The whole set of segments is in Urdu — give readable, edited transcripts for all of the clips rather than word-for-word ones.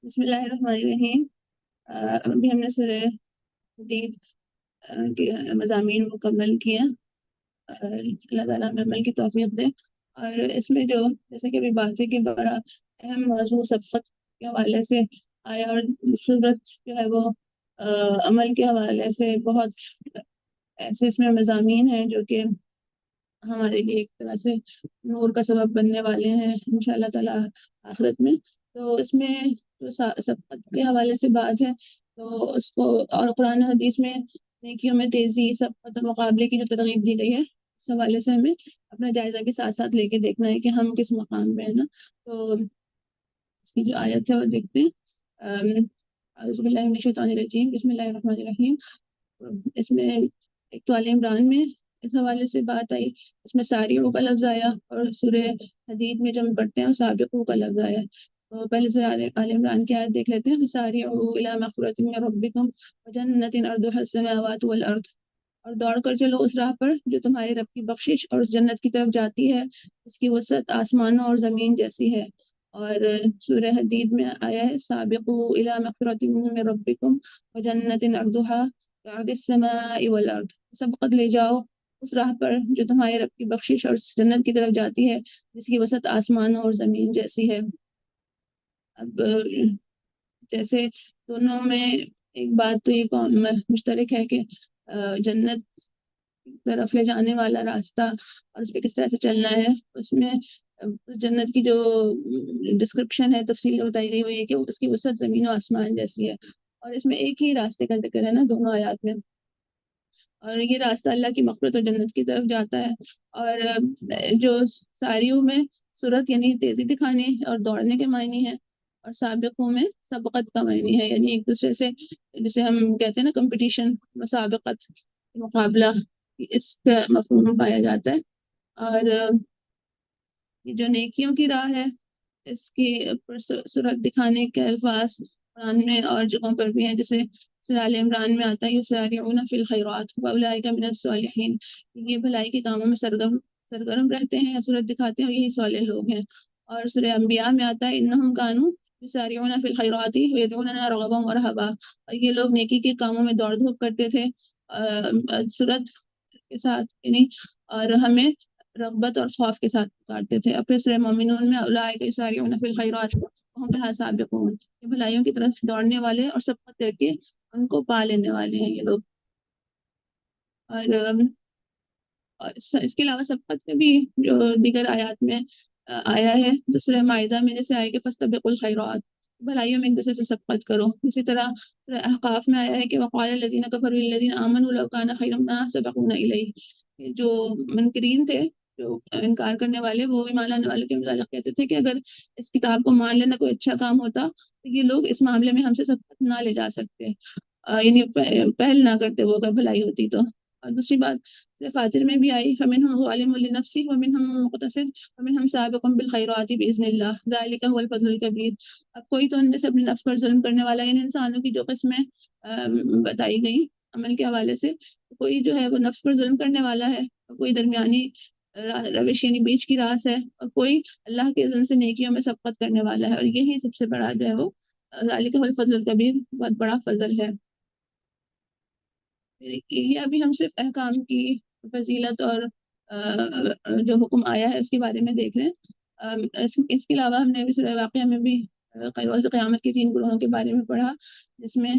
بسم اللہ الرحمن الرحیم۔ ابھی ہم نے سورہ حدید کے مضامین مکمل کیے ہیں۔ اللہ تعالیٰ ہمیں عمل کی توفیق دے۔ اور اس میں جو جیسے کہ ابھی بات ہے کہ بڑا اہم موضوع سبقت کے حوالے سے آیا، اور صورت جو ہے وہ عمل کے حوالے سے بہت ایسے اس میں مضامین ہیں جو کہ ہمارے لیے ایک طرح سے نور کا سبب بننے والے ہیں انشاءاللہ تعالیٰ آخرت میں۔ تو اس میں جو سبقت کے حوالے سے بات ہے تو اس کو، اور قرآن و حدیث میں نیکیوں میں تیزی، سبقت اور مقابلے کی جو ترغیب دی گئی ہے، اس حوالے سے ہمیں اپنا جائزہ بھی ساتھ ساتھ لے کے دیکھنا ہے کہ ہم کس مقام پہ ہیں نا۔ تو اس کی جو آیت ہے وہ دیکھتے ہیں۔ اعوذ باللہ من الشیطان الرجیم، بسم اللہ الرحمن الرحیم۔ اس میں ایک تو آل عمران میں اس حوالے سے بات آئی، اس میں ساریعو کا لفظ آیا، اور سورہ حدید میں جو ہم پڑھتے ہیں سابقو کا لفظ آیا۔ تو پہلے سورہ آل عمران کی آیت دیکھ لیتے ہیں۔ ساریعو الی مغفرۃ من ربکم وجنۃ عرضها السماوات والارض، اور دوڑ کر چلو اس راہ پر جو تمہارے رب کی بخشش اور اس جنت کی طرف جاتی ہے اس کی وسعت آسمانوں اور زمین جیسی ہے۔ اور سورہ حدید میں آیا ہے سابقو الی مغفرۃ من ربکم وجنۃ عرضها كعرض السماء والارض، سبقت لے جاؤ اس راہ پر جو تمہارے رب کی بخشش اور جنت کی طرف جاتی ہے جس کی وسعت آسمانوں اور زمین جیسی ہے۔ اب جیسے دونوں میں ایک بات تو یہ مشترک ہے کہ جنت کی طرف لے جانے والا راستہ اور اس پہ کس طرح سے چلنا ہے، اس میں اس جنت کی جو ڈسکرپشن ہے، تفصیل بتائی گئی وہ یہ کہ اس کی وسعت زمین و آسمان جیسی ہے، اور اس میں ایک ہی راستے کا ذکر ہے نا دونوں آیات میں، اور یہ راستہ اللہ کی مغفرت اور جنت کی طرف جاتا ہے۔ اور جو ساریوں میں سرعت یعنی تیزی دکھانے اور دوڑنے کے معنی ہے، اور سابقوں میں سبقت کا معنی ہے، یعنی ایک دوسرے سے جسے ہم کہتے ہیں نا کمپٹیشن، مسابقت، مقابلہ، اس کا مفہوم پایا جاتا ہے۔ اور یہ جو نیکیوں کی راہ ہے اس کی سرعت دکھانے کے الفاظ قرآن میں اور جگہوں پر بھی ہیں، جیسے سورہ آل عمران میں آتا ہے یسارعون فی الخیرات واولئک من الصالحین، یہ بھلائی کے کاموں میں سرگرم رہتے ہیں یا سرعت دکھاتے ہیں، اور یہی صالح لوگ ہیں۔ اور سورہ انبیاء میں آتا ہے انہم کانوا یسارعون فی الخیرات ویدعوننا رغبا ورہبا، اور یہ لوگ نیکی کے کاموں میں دوڑ دھوپ کرتے تھے سرعت کے ساتھ، یعنی اور ہمیں رغبت اور خوف کے ساتھ پکارتے تھے۔ اور پھر سورہ مومنون میں اولئک یسارعون فی الخیرات وہم لہا سابقون، یہ بھلائیوں کی طرف دوڑنے والے اور سبقت کر کے ان کو پا لینے والے ہیں یہ لوگ۔ اور اس کے علاوہ سبقت کے بھی جو دیگر آیات میں آیا ہے، دوسرے مائدہ میں جیسے آیا کہ فاستبقوا الخیرات، بھلائیوں میں ایک دوسرے سے سبقت کرو۔ اسی طرح سورہ احقاف میں آیا ہے کہ وقال الذین کفروا للذین آمنوا لو کان خیرا ما سبقونا الیہ، جو منکرین تھے، جو انکار کرنے والے، وہ ایمان لانے والے کے متعلق کہتے تھے کہ اگر اس کتاب کو مان لینا کوئی اچھا کام ہوتا تو یہ لوگ اس معاملے میں ہم سے سبقت نہ لے جا سکتے، یعنی پہل نہ کرتے وہ اگر بھلائی ہوتی تو۔ اور دوسری بات سورہ فاتر میں بھی آئی فمنہم ظالم لنفسہ ومنہم مقتصد ومنہم سابق بالخیرات باذن اللہ ذلک هو الفضل الکبیر۔ اب کوئی تو ان میں سے اپنے نفس پر ظلم کرنے والا، یعنی انسانوں کی جو قسمیں بتائی گئی عمل کے حوالے سے، کوئی جو ہے وہ نفس پر ظلم کرنے والا ہے، کوئی درمیانی روش یعنی بیچ کی راہ ہے، اور کوئی اللہ کے اذن سے نیکیوں میں سبقت کرنے والا ہے، اور یہی سب سے بڑا جو ہے وہ ذالک هو الفضل الکبیر، بہت بڑا فضل ہے۔ یہ ابھی ہم صرف احکام کی فضیلت اور جو حکم آیا ہے اس کے بارے میں دیکھ رہے ہیں۔ اس کے علاوہ ہم نے ابھی سورہ واقعہ میں بھی روز قیامت کے 3 گروہوں کے بارے میں پڑھا، جس میں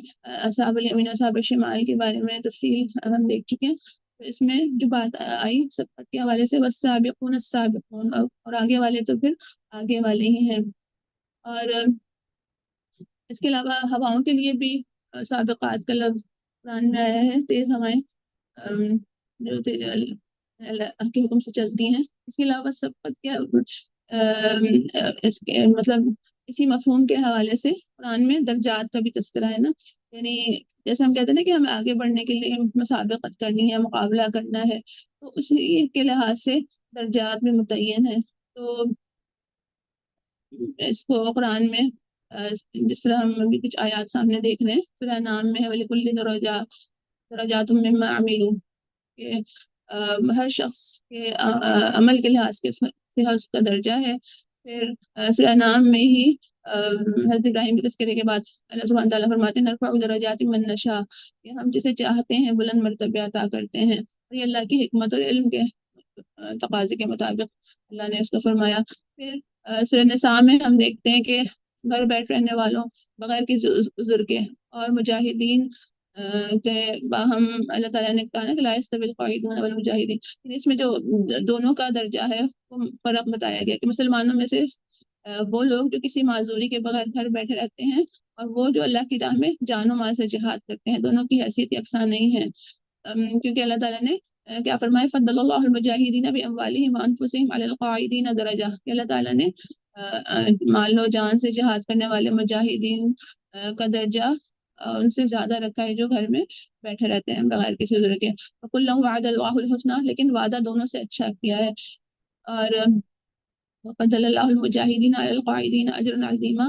اصحاب الیمین اصحاب الشمال کے بارے میں تفصیل ہم دیکھ چکے ہیں۔ تو اس میں جو بات آئی سبقت کے حوالے سے والسابقون السابقون، اور آگے والے تو پھر آگے والے ہی ہیں۔ اور اس کے علاوہ ہواؤں کے لیے بھی سابقات کا لفظ قرآن میں آیا ہے، تیز ہوائیں جو اللہ کے حکم سے چلتی ہیں۔ اس کے علاوہ سبقت کے مطلب اسی مفہوم کے حوالے سے قرآن میں درجات کا بھی تذکرہ ہے نا، یعنی جیسے ہم کہتے ہیں نا کہ ہمیں آگے بڑھنے کے لیے مسابقت کرنی ہے، مقابلہ کرنا ہے، تو اسی کے لحاظ سے درجات بھی متعین ہیں۔ تو اس کو قرآن میں جس طرح ہم ابھی کچھ آیات سامنے دیکھ رہے ہیں، سورہ نام میں وَلِكُلِّ درجات مما عملوا، کہ ہر شخص کے عمل کے لحاظ سے اس کا درجہ ہے۔ پھر سورہ نام میں ہی حضرت ابراہیم کے تذکرے کے بعد اللہ سبحانہ تعالیٰ فرماتے ہیں نرفع درجات من نشاء، کہ ہم جسے چاہتے ہیں بلند مرتبے عطا کرتے ہیں، اور یہ اللہ کی حکمت اور علم کے تقاضے کے مطابق اللہ نے اس کو فرمایا۔ پھر سورہ نساء میں ہم دیکھتے ہیں کہ گھر بیٹھ رہنے والوں بغیر کسی عذر کے اور مجاہدین کے باہم اللہ تعالیٰ نے کہا نا کہ لا یستوی القاعدون والمجاہدین، اس میں جو دونوں کا درجہ ہے وہ فرق بتایا گیا کہ مسلمانوں میں سے وہ لوگ جو کسی معذوری کے بغیر گھر بیٹھے رہتے ہیں، اور وہ جو اللہ کی راہ میں جان و مال سے جہاد کرتے ہیں، دونوں کی حیثیت یکساں نہیں ہے، کیونکہ اللہ تعالیٰ نے کیا فرمایا فضل اللہ المجاہدین باموالہم وانفسہم علی القاعدین درجہ، کہ اللہ تعالیٰ نے مال و جان سے جہاد کرنے والے مجاہدین کا درجہ ان سے زیادہ رکھا ہے جو گھر میں بیٹھے رہتے ہیں بغیر کسی عذر کے۔ وَكُلًّا وَعَدَ اللَّهُ الْحُسْنَى، لیکن وعدہ دونوں سے اچھا کیا ہے۔ اور وَفَضَّلَ اللَّهُ الْمُجَاهِدِينَ عَلَى الْقَاعِدِينَ أَجْرًا عَظِيمًا،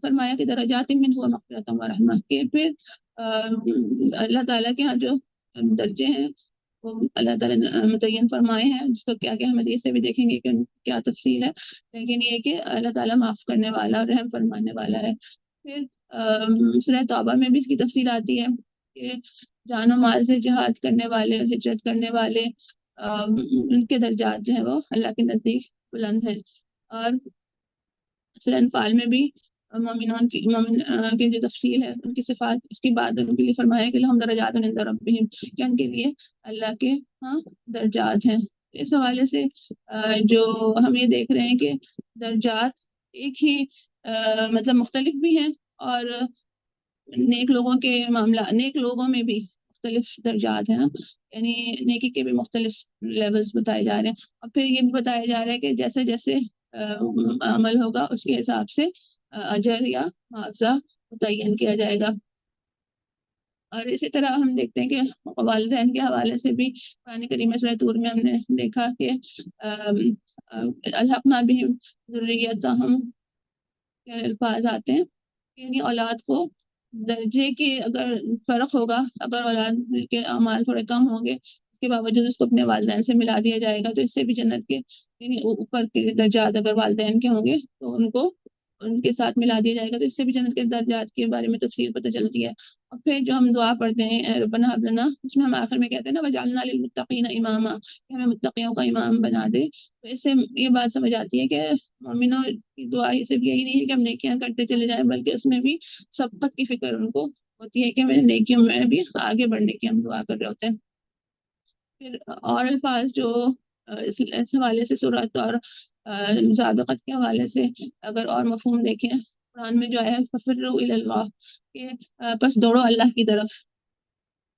فرمایا کہ درجات منہ ومغفرۃ ورحمہ، کہ پھر اللہ تعالیٰ کے ہاں جو درجے ہیں وہ اللہ تعالیٰ نے متعین فرمائے ہیں، جس کو کیا ہم حدیث سے بھی دیکھیں گے کہ کیا تفصیل ہے، لیکن یہ کہ اللہ تعالیٰ معاف کرنے والا اور رحم فرمانے والا ہے۔ پھر سورہ توبہ میں بھی اس کی تفصیل آتی ہے کہ جان و مال سے جہاد کرنے والے اور ہجرت کرنے والے ان کے درجات جو ہیں وہ اللہ کے نزدیک بلند ہیں۔ اور سورہ انفال میں بھی مومنان کی جو تفصیل ہے ان کی صفات، اس کی بعد ان کے لیے فرمایا کہ لہم درجات عند ربہم، کہ ان کے لیے اللہ کے ہاں درجات ہیں۔ اس حوالے سے جو ہم یہ دیکھ رہے ہیں کہ درجات ایک ہی مطلب مختلف بھی ہیں، اور نیک لوگوں کے معاملہ، نیک لوگوں میں بھی مختلف درجات ہیں نا، یعنی نیکی کے بھی مختلف لیولز بتائے جا رہے ہیں، اور پھر یہ بھی بتایا جا رہا ہے کہ جیسے جیسے عمل ہوگا اس کے حساب سے اجر یا معاوضہ متعین کیا جائے گا۔ اور اسی طرح ہم دیکھتے ہیں کہ والدین کے حوالے سے بھی قرآن کریم سورہ طور میں ہم نے دیکھا کہ الحقنا بہم ذریتہم کے الفاظ آتے ہیں، یعنی اولاد کو درجے کے اگر فرق ہوگا، اگر اولاد کے اعمال تھوڑے کم ہوں گے اس کے باوجود اس کو اپنے والدین سے ملا دیا جائے گا، تو اس سے بھی جنت کے یعنی اوپر کے درجات اگر والدین کے ہوں گے تو ان کو ان کے ساتھ ملا دیا جائے گا، تو اس سے بھی جنت کے درجات کے بارے میں تفصیل پتہ چلتی ہے۔ اور پھر جو ہم دعا پڑھتے ہیں ربنا ہب لنا، اس میں ہم آخر میں کہتے ہیں نا وجعلنا للمتقین اماما، کہ ہمیں متقیوں کا امام بنا دے، تو اس سے یہ بات سمجھ آتی ہے کہ مومنوں کی دعا صرف یہی نہیں ہے کہ ہم نیکیاں کرتے چلے جائیں، بلکہ اس میں بھی سبقت کی فکر ان کو ہوتی ہے کہ میرے نیکیوں میں بھی آگے بڑھنے کی ہم دعا کر رہے ہوتے ہیں۔ پھر اور الفاظ جو اس حوالے سے صورت اور مسابقت کے حوالے سے اگر اور مفہوم دیکھیں قرآن میں جو ہے ففروا الی اللہ، کہ بس دوڑو اللہ کی طرف،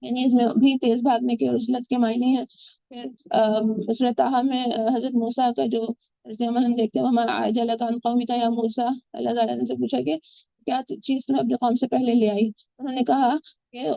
یعنی اس میں بھی تیز بھاگنے کے اور عجلت کے معنی ہیں۔ پھر سورۃ طٰہٰ میں حضرت موسیٰ کا جو عمل ہم دیکھتے ہیں وما اعجلک عن قومک یا موسیٰ، اللہ تعالیٰ نے ان سے پوچھا کہ کیا چیز تمہیں اپنے قوم سے پہلے لے آئی، انہوں نے کہا کہ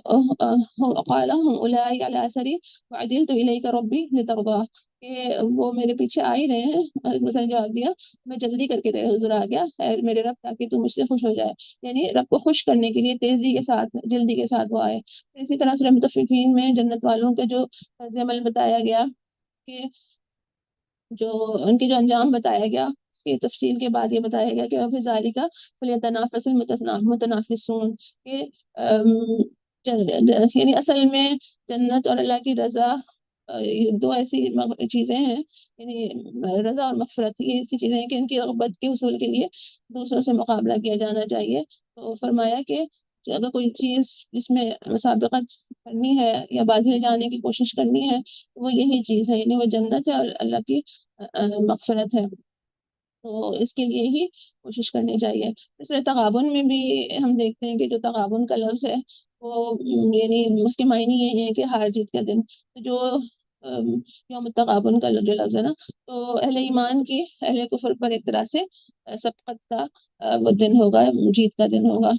قال هم اولائی علی اثری وعجلت الیک ربی لترضی، کہ وہ میرے پیچھے آ ہی رہے ہیں۔ حضرت موسیٰ نے جواب دیا میں جلدی کر کے تیرے حضور آ گیا اے میرے رب، تاکہ تو مجھ سے خوش ہو جائے، یعنی رب کو خوش کرنے کے لیے تیزی کے ساتھ جلدی کے ساتھ وہ آئے۔ اسی طرح سورہ مطففین میں جنت والوں کا جو طرز عمل بتایا گیا کہ جو ان کے جو انجام بتایا گیا، اس کی تفصیل کے بعد یہ بتایا گیا کہ وفی ذالک فلیتنافس المتنافسون، کہ یعنی اصل میں جنت اور اللہ کی رضا یہ دو ایسی چیزیں ہیں، یعنی رضا اور مغفرت یہ ایسی چیزیں ہیں کہ ان کی رغبت کے حصول کے لیے دوسروں سے مقابلہ کیا جانا چاہیے۔ تو فرمایا کہ اگر کوئی چیز جس میں مسابقت کرنی ہے یا بازی جانے کی کوشش کرنی ہے وہ یہی چیز ہے، یعنی وہ جنت ہے اور اللہ کی مغفرت ہے، تو اس کے لیے ہی کوشش کرنی چاہیے۔ سورہ تغابن میں بھی ہم دیکھتے ہیں کہ جو تغابن کا لفظ ہے وہ یعنی اس کے معنی یہ ہے کہ ہار جیت کا دن، جو یوم التغابن کا جو لفظ ہے نا، تو اہل ایمان کی اہل کفر پر ایک طرح سے سبقت کا وہ دن ہوگا، جیت کا دن ہوگا۔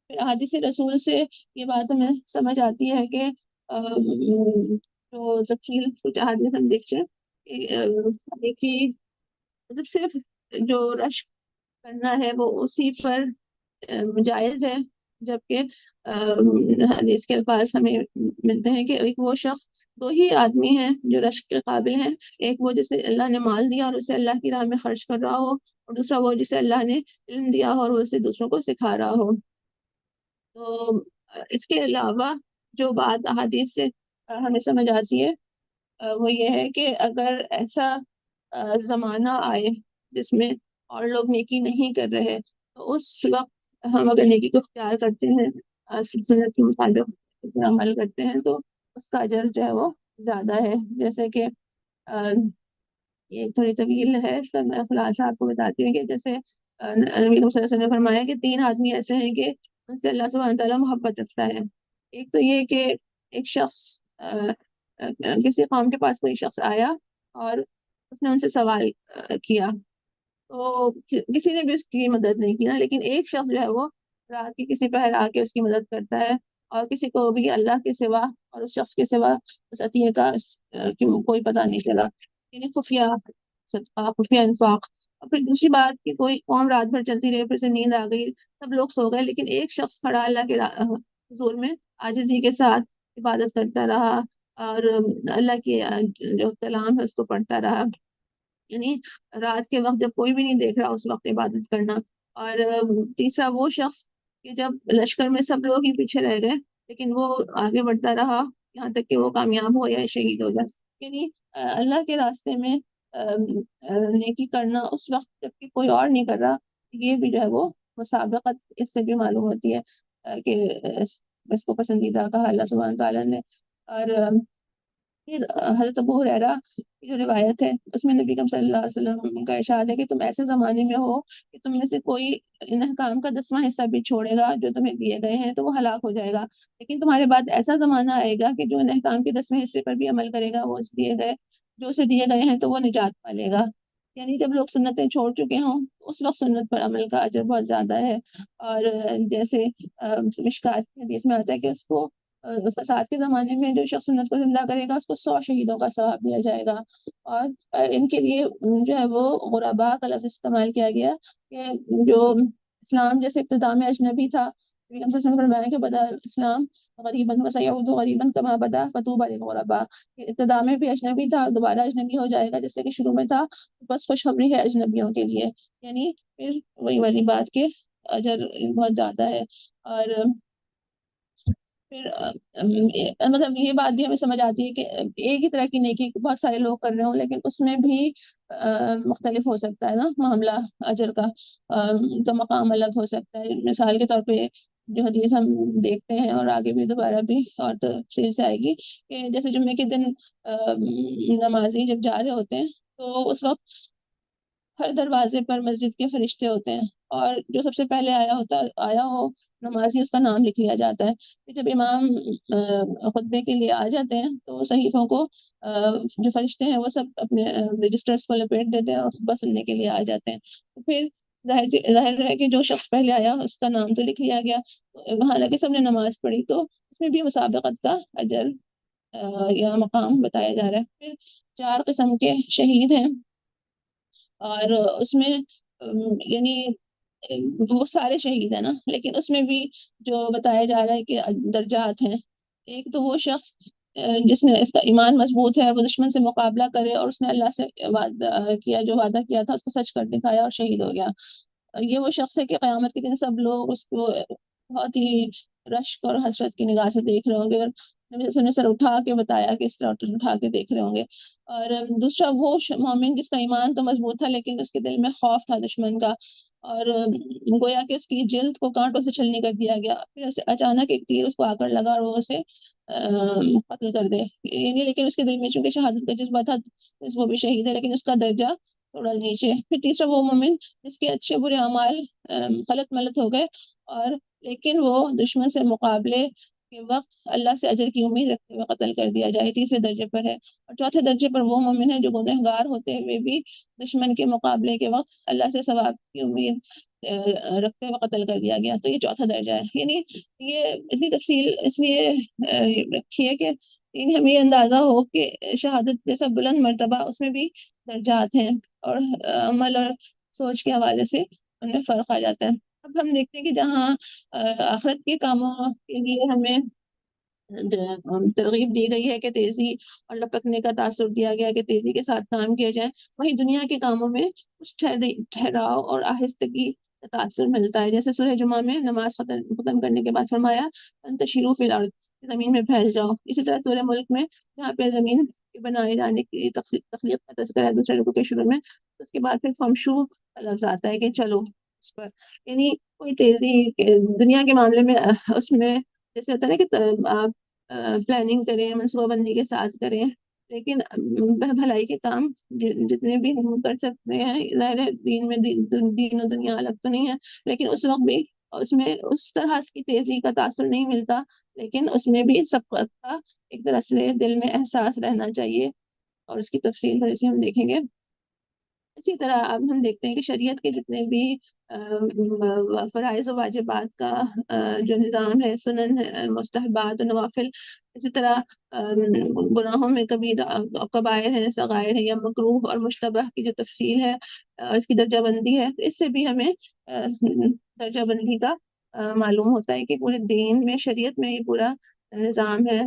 پھر احادیث رسول سے یہ بات ہمیں سمجھ آتی ہے کہ جو تفصیل کچھ احادیث ہم دیکھتے ہیں دیکھیے مطلب صرف جو رشک کرنا ہے وہ اسی پر جائز ہے، جبکہ حدیث کے الفاظ ہمیں ملتے ہیں کہ ایک وہ شخص، دو ہی آدمی ہیں جو رشک کے قابل ہیں، ایک وہ جسے اللہ نے مال دیا اور اسے اللہ کی راہ میں خرچ کر رہا ہو، اور دوسرا وہ جسے اللہ نے علم دیا ہو اور وہ اسے دوسروں کو سکھا رہا ہو۔ تو اس کے علاوہ جو بات احادیث سے ہمیں سمجھ آتی ہے وہ یہ ہے کہ اگر ایسا زمانہ آئے جس میں اور لوگ نیکی نہیں کر رہے، تو اس وقت ہم اگر نیکی کو اختیار کرتے ہیں، سنت کے مطابق اس پر عمل کرتے ہیں، تو اس کا اجر جو ہے وہ زیادہ ہے۔ جیسے کہ یہ تھوڑی طویل ہے، اس کا میں خلاصہ آپ کو بتاتی ہوں کہ جیسے نبی صلی اللہ علیہ وسلم نے فرمایا کہ 3 آدمی ایسے ہیں کہ ان سے اللہ سبحانہ تعالیٰ محبت رکھتا ہے۔ ایک تو یہ کہ ایک شخص کسی قوم کے پاس کوئی شخص آیا اور اس نے ان سے سوال کیا، تو کسی نے بھی اس کی مدد نہیں کی نا، لیکن ایک شخص جو ہے وہ رات کی کسی پہر آ کے اس کی مدد کرتا ہے، اور کسی کو بھی اللہ کے سوا اور اس شخص کے سوا اس عطیے کا کوئی پتہ نہیں چلا، یعنی خفیہ صدقہ، خفیہ انفاق۔ اور پھر دوسری بات کہ کوئی قوم رات بھر چلتی رہی، پھر سے نیند آ گئی، سب لوگ سو گئے، لیکن ایک شخص کھڑا اللہ کے حضور میں عاجزی کے ساتھ عبادت کرتا رہا، اور اللہ کی جو کلام ہے اس کو پڑھتا رہا، یعنی رات کے وقت جب کوئی بھی نہیں دیکھ رہا اس وقت عبادت کرنا۔ اور تیسرا وہ شخص کہ جب لشکر میں سب لوگ ہی پیچھے رہ گئے لیکن وہ آگے بڑھتا رہا یہاں تک کہ وہ کامیاب ہو یا شہید ہو جائے، یعنی اللہ کے راستے میں نیکی کرنا اس وقت جب کہ کوئی اور نہیں کر رہا، یہ بھی جو ہے وہ مسابقت اس سے بھی معلوم ہوتی ہے کہ اس کو پسندیدہ کہا اللہ سبحانہ تعالیٰ نے۔ اور پھر حضرت ابو ہریرہ کی جو روایت ہے اس میں نبی کریم صلی اللہ علیہ وسلم کا ارشاد ہے کہ تم ایسے زمانے میں ہو کہ تم میں سے کوئی ان احکام کا 10واں حصہ بھی چھوڑے گا جو تمہیں دیے گئے ہیں تو وہ ہلاک ہو جائے گا، لیکن تمہارے بعد ایسا زمانہ آئے گا کہ جو ان احکام کے 10ویں حصے پر بھی عمل کرے گا وہ اسے دیے گئے ہیں تو وہ نجات پالے گا۔ یعنی جب لوگ سنتیں چھوڑ چکے ہوں اس وقت سنت پر عمل کا اجر بہت زیادہ ہے۔ اور جیسے مشکات کی حدیث میں آتا ہے کہ اس کو فساد کے زمانے میں جو شخص سنت کو زندہ کرے گا اس کو 100 شہیدوں کا ثواب دیا جائے گا۔ اور ان کے لیے جو ہے وہ غربا کا لفظ استعمال کیا گیا کہ جو اسلام جیسے ابتدا میں اجنبی تھا، فرمایا کہ بدا اسلام غریباً وسیعود غریباً کما بدا فطوبی للغرباء، ابتدا میں بھی اجنبی تھا اور دوبارہ اجنبی ہو جائے گا جیسے کہ شروع میں تھا، بس خوشخبری ہے اجنبیوں کے لیے، یعنی پھر وہی والی بات کے اجر بہت زیادہ ہے۔ اور پھر مطلب یہ بات بھی ہمیں سمجھ آتی ہے کہ ایک ہی طرح کی نیکی بہت سارے لوگ کر رہے ہوں لیکن اس میں بھی مختلف ہو سکتا ہے نا معاملہ اجر کا، تو مقام الگ ہو سکتا ہے۔ مثال کے طور پہ جو حدیث ہم دیکھتے ہیں اور آگے بھی دوبارہ بھی اور تفصیل سے آئے گی کہ جیسے جمعے کے دن نمازی جب جا رہے ہوتے ہیں تو اس وقت ہر دروازے پر مسجد کے فرشتے ہوتے ہیں، اور جو سب سے پہلے آیا ہو نمازی اس کا نام لکھ لیا جاتا ہے۔ پھر جب امام خطبے کے لیے آ جاتے ہیں تو صحیفوں کو جو فرشتے ہیں وہ سب اپنے رجسٹرز کو لپیٹ دیتے ہیں اور خطبہ سننے کے لیے آ جاتے ہیں۔ تو پھر ظاہر ہے کہ جو شخص پہلے آیا اس کا نام تو لکھ لیا گیا، حالانکہ سب نے نماز پڑھی، تو اس میں بھی مسابقت کا اجر یا مقام بتایا جا رہا ہے۔ پھر 4 قسم کے شہید ہیں، اور اس میں یعنی وہ سارے شہید ہیں نا، لیکن اس میں بھی جو بتایا جا رہا ہے کہ درجات ہیں۔ ایک تو وہ شخص جس نے اس کا ایمان مضبوط ہے، وہ دشمن سے مقابلہ کرے اور اس نے اللہ سے جو وعدہ کیا تھا اس کو سچ کر دکھایا اور شہید ہو گیا۔ یہ وہ شخص ہے کہ قیامت کے دن سب لوگ اس کو بہت ہی رشک اور حسرت کی نگاہ سے دیکھ رہے ہوں گے، اور نبی صلی اللہ علیہ وسلم نے سر اٹھا کے بتایا کہ اس طرح اٹھا کے دیکھ رہے ہوں گے۔ اور دوسرا وہ مومن جس کا ایمان تو مضبوط تھا لیکن اس کے دل میں خوف تھا دشمن کا، اور گویا کہ اس کی جلد کو کانٹوں سے چھلنی کر دیا گیا، پھر اسے اچانک ایک تیر اس کو آ کر لگا اور وہ اسے قتل کر دے، یعنی لیکن اس کے دل میں چونکہ شہادت کا جذبہ تھا وہ بھی شہید ہے لیکن اس کا درجہ تھوڑا نیچے۔ پھر تیسرا وہ مومن جس کے اچھے برے اعمال غلط ملت ہو گئے، اور لیکن وہ دشمن سے مقابلے کے وقت اللہ سے اجر کی امید رکھتے ہوئے قتل کر دیا جائے، تیسرے درجے پر ہے۔ اور چوتھے درجے پر وہ مومن ہے جو گنہگار ہوتے ہوئے بھی دشمن کے مقابلے کے وقت اللہ سے ثواب کی امید رکھتے ہوئے قتل کر دیا گیا، تو یہ چوتھا درجہ ہے۔ یعنی یہ اتنی تفصیل اس لیے رکھی ہے کہ یعنی ہمیں یہ اندازہ ہو کہ شہادت جیسا بلند مرتبہ اس میں بھی درجات ہیں، اور عمل اور سوچ کے حوالے سے ان میں فرق آ جاتا ہے۔ اب ہم دیکھتے ہیں کہ جہاں آخرت کے کاموں کے لیے ہمیں ترغیب دی گئی ہے کہ تیزی اور لپکنے کا تاثر دیا گیا کہ تیزی کے ساتھ کام کیا جائے، وہیں دنیا کے کاموں میں کچھ ٹھہراؤ اور آہستگی کا تاثر ملتا ہے. جیسے سورہ جمعہ میں نماز ختم کرنے کے بعد فرمایا انتشروا فی الارض، زمین میں پھیل جاؤ. اسی طرح سورہ ملک میں جہاں پہ زمین کے بنائے جانے کی تخلیق کا تذکرہ ہے دوسرے رکوع کے شروع میں، تو اس کے بعد پھر فمشو کا لفظ آتا ہے کہ چلو اس پر. یعنی کوئی تیزی دنیا کے معاملے میں اس میں جیسے ہوتا ہے نا کہ آپ پلاننگ کریں، منصوبہ بندی کے ساتھ کریں، لیکن بھلائی کے کام جتنے بھی ہم کر سکتے ہیں، ظاہر ہے دین میں دین و دنیا الگ تو نہیں ہے، لیکن اس وقت بھی اس میں اس طرح کی تیزی کا تاثر نہیں ملتا، لیکن اس میں بھی سبقت کا ایک طرح سے دل میں احساس رہنا چاہیے، اور اس کی تفصیل تھوڑی سی ہم دیکھیں گے. اسی طرح اب ہم دیکھتے ہیں کہ شریعت کے جتنے بھی فرائض و واجبات کا جو نظام ہے، سنن ہے، مستحبات و نوافل، اسی طرح گناہوں میں کبیرہ کبائر ہے، صغائر ہے یا مکروہ اور مشتبہ کی جو تفصیل ہے، اس کی درجہ بندی ہے، تو اس سے بھی ہمیں درجہ بندی کا معلوم ہوتا ہے کہ پورے دین میں شریعت میں یہ پورا نظام ہے،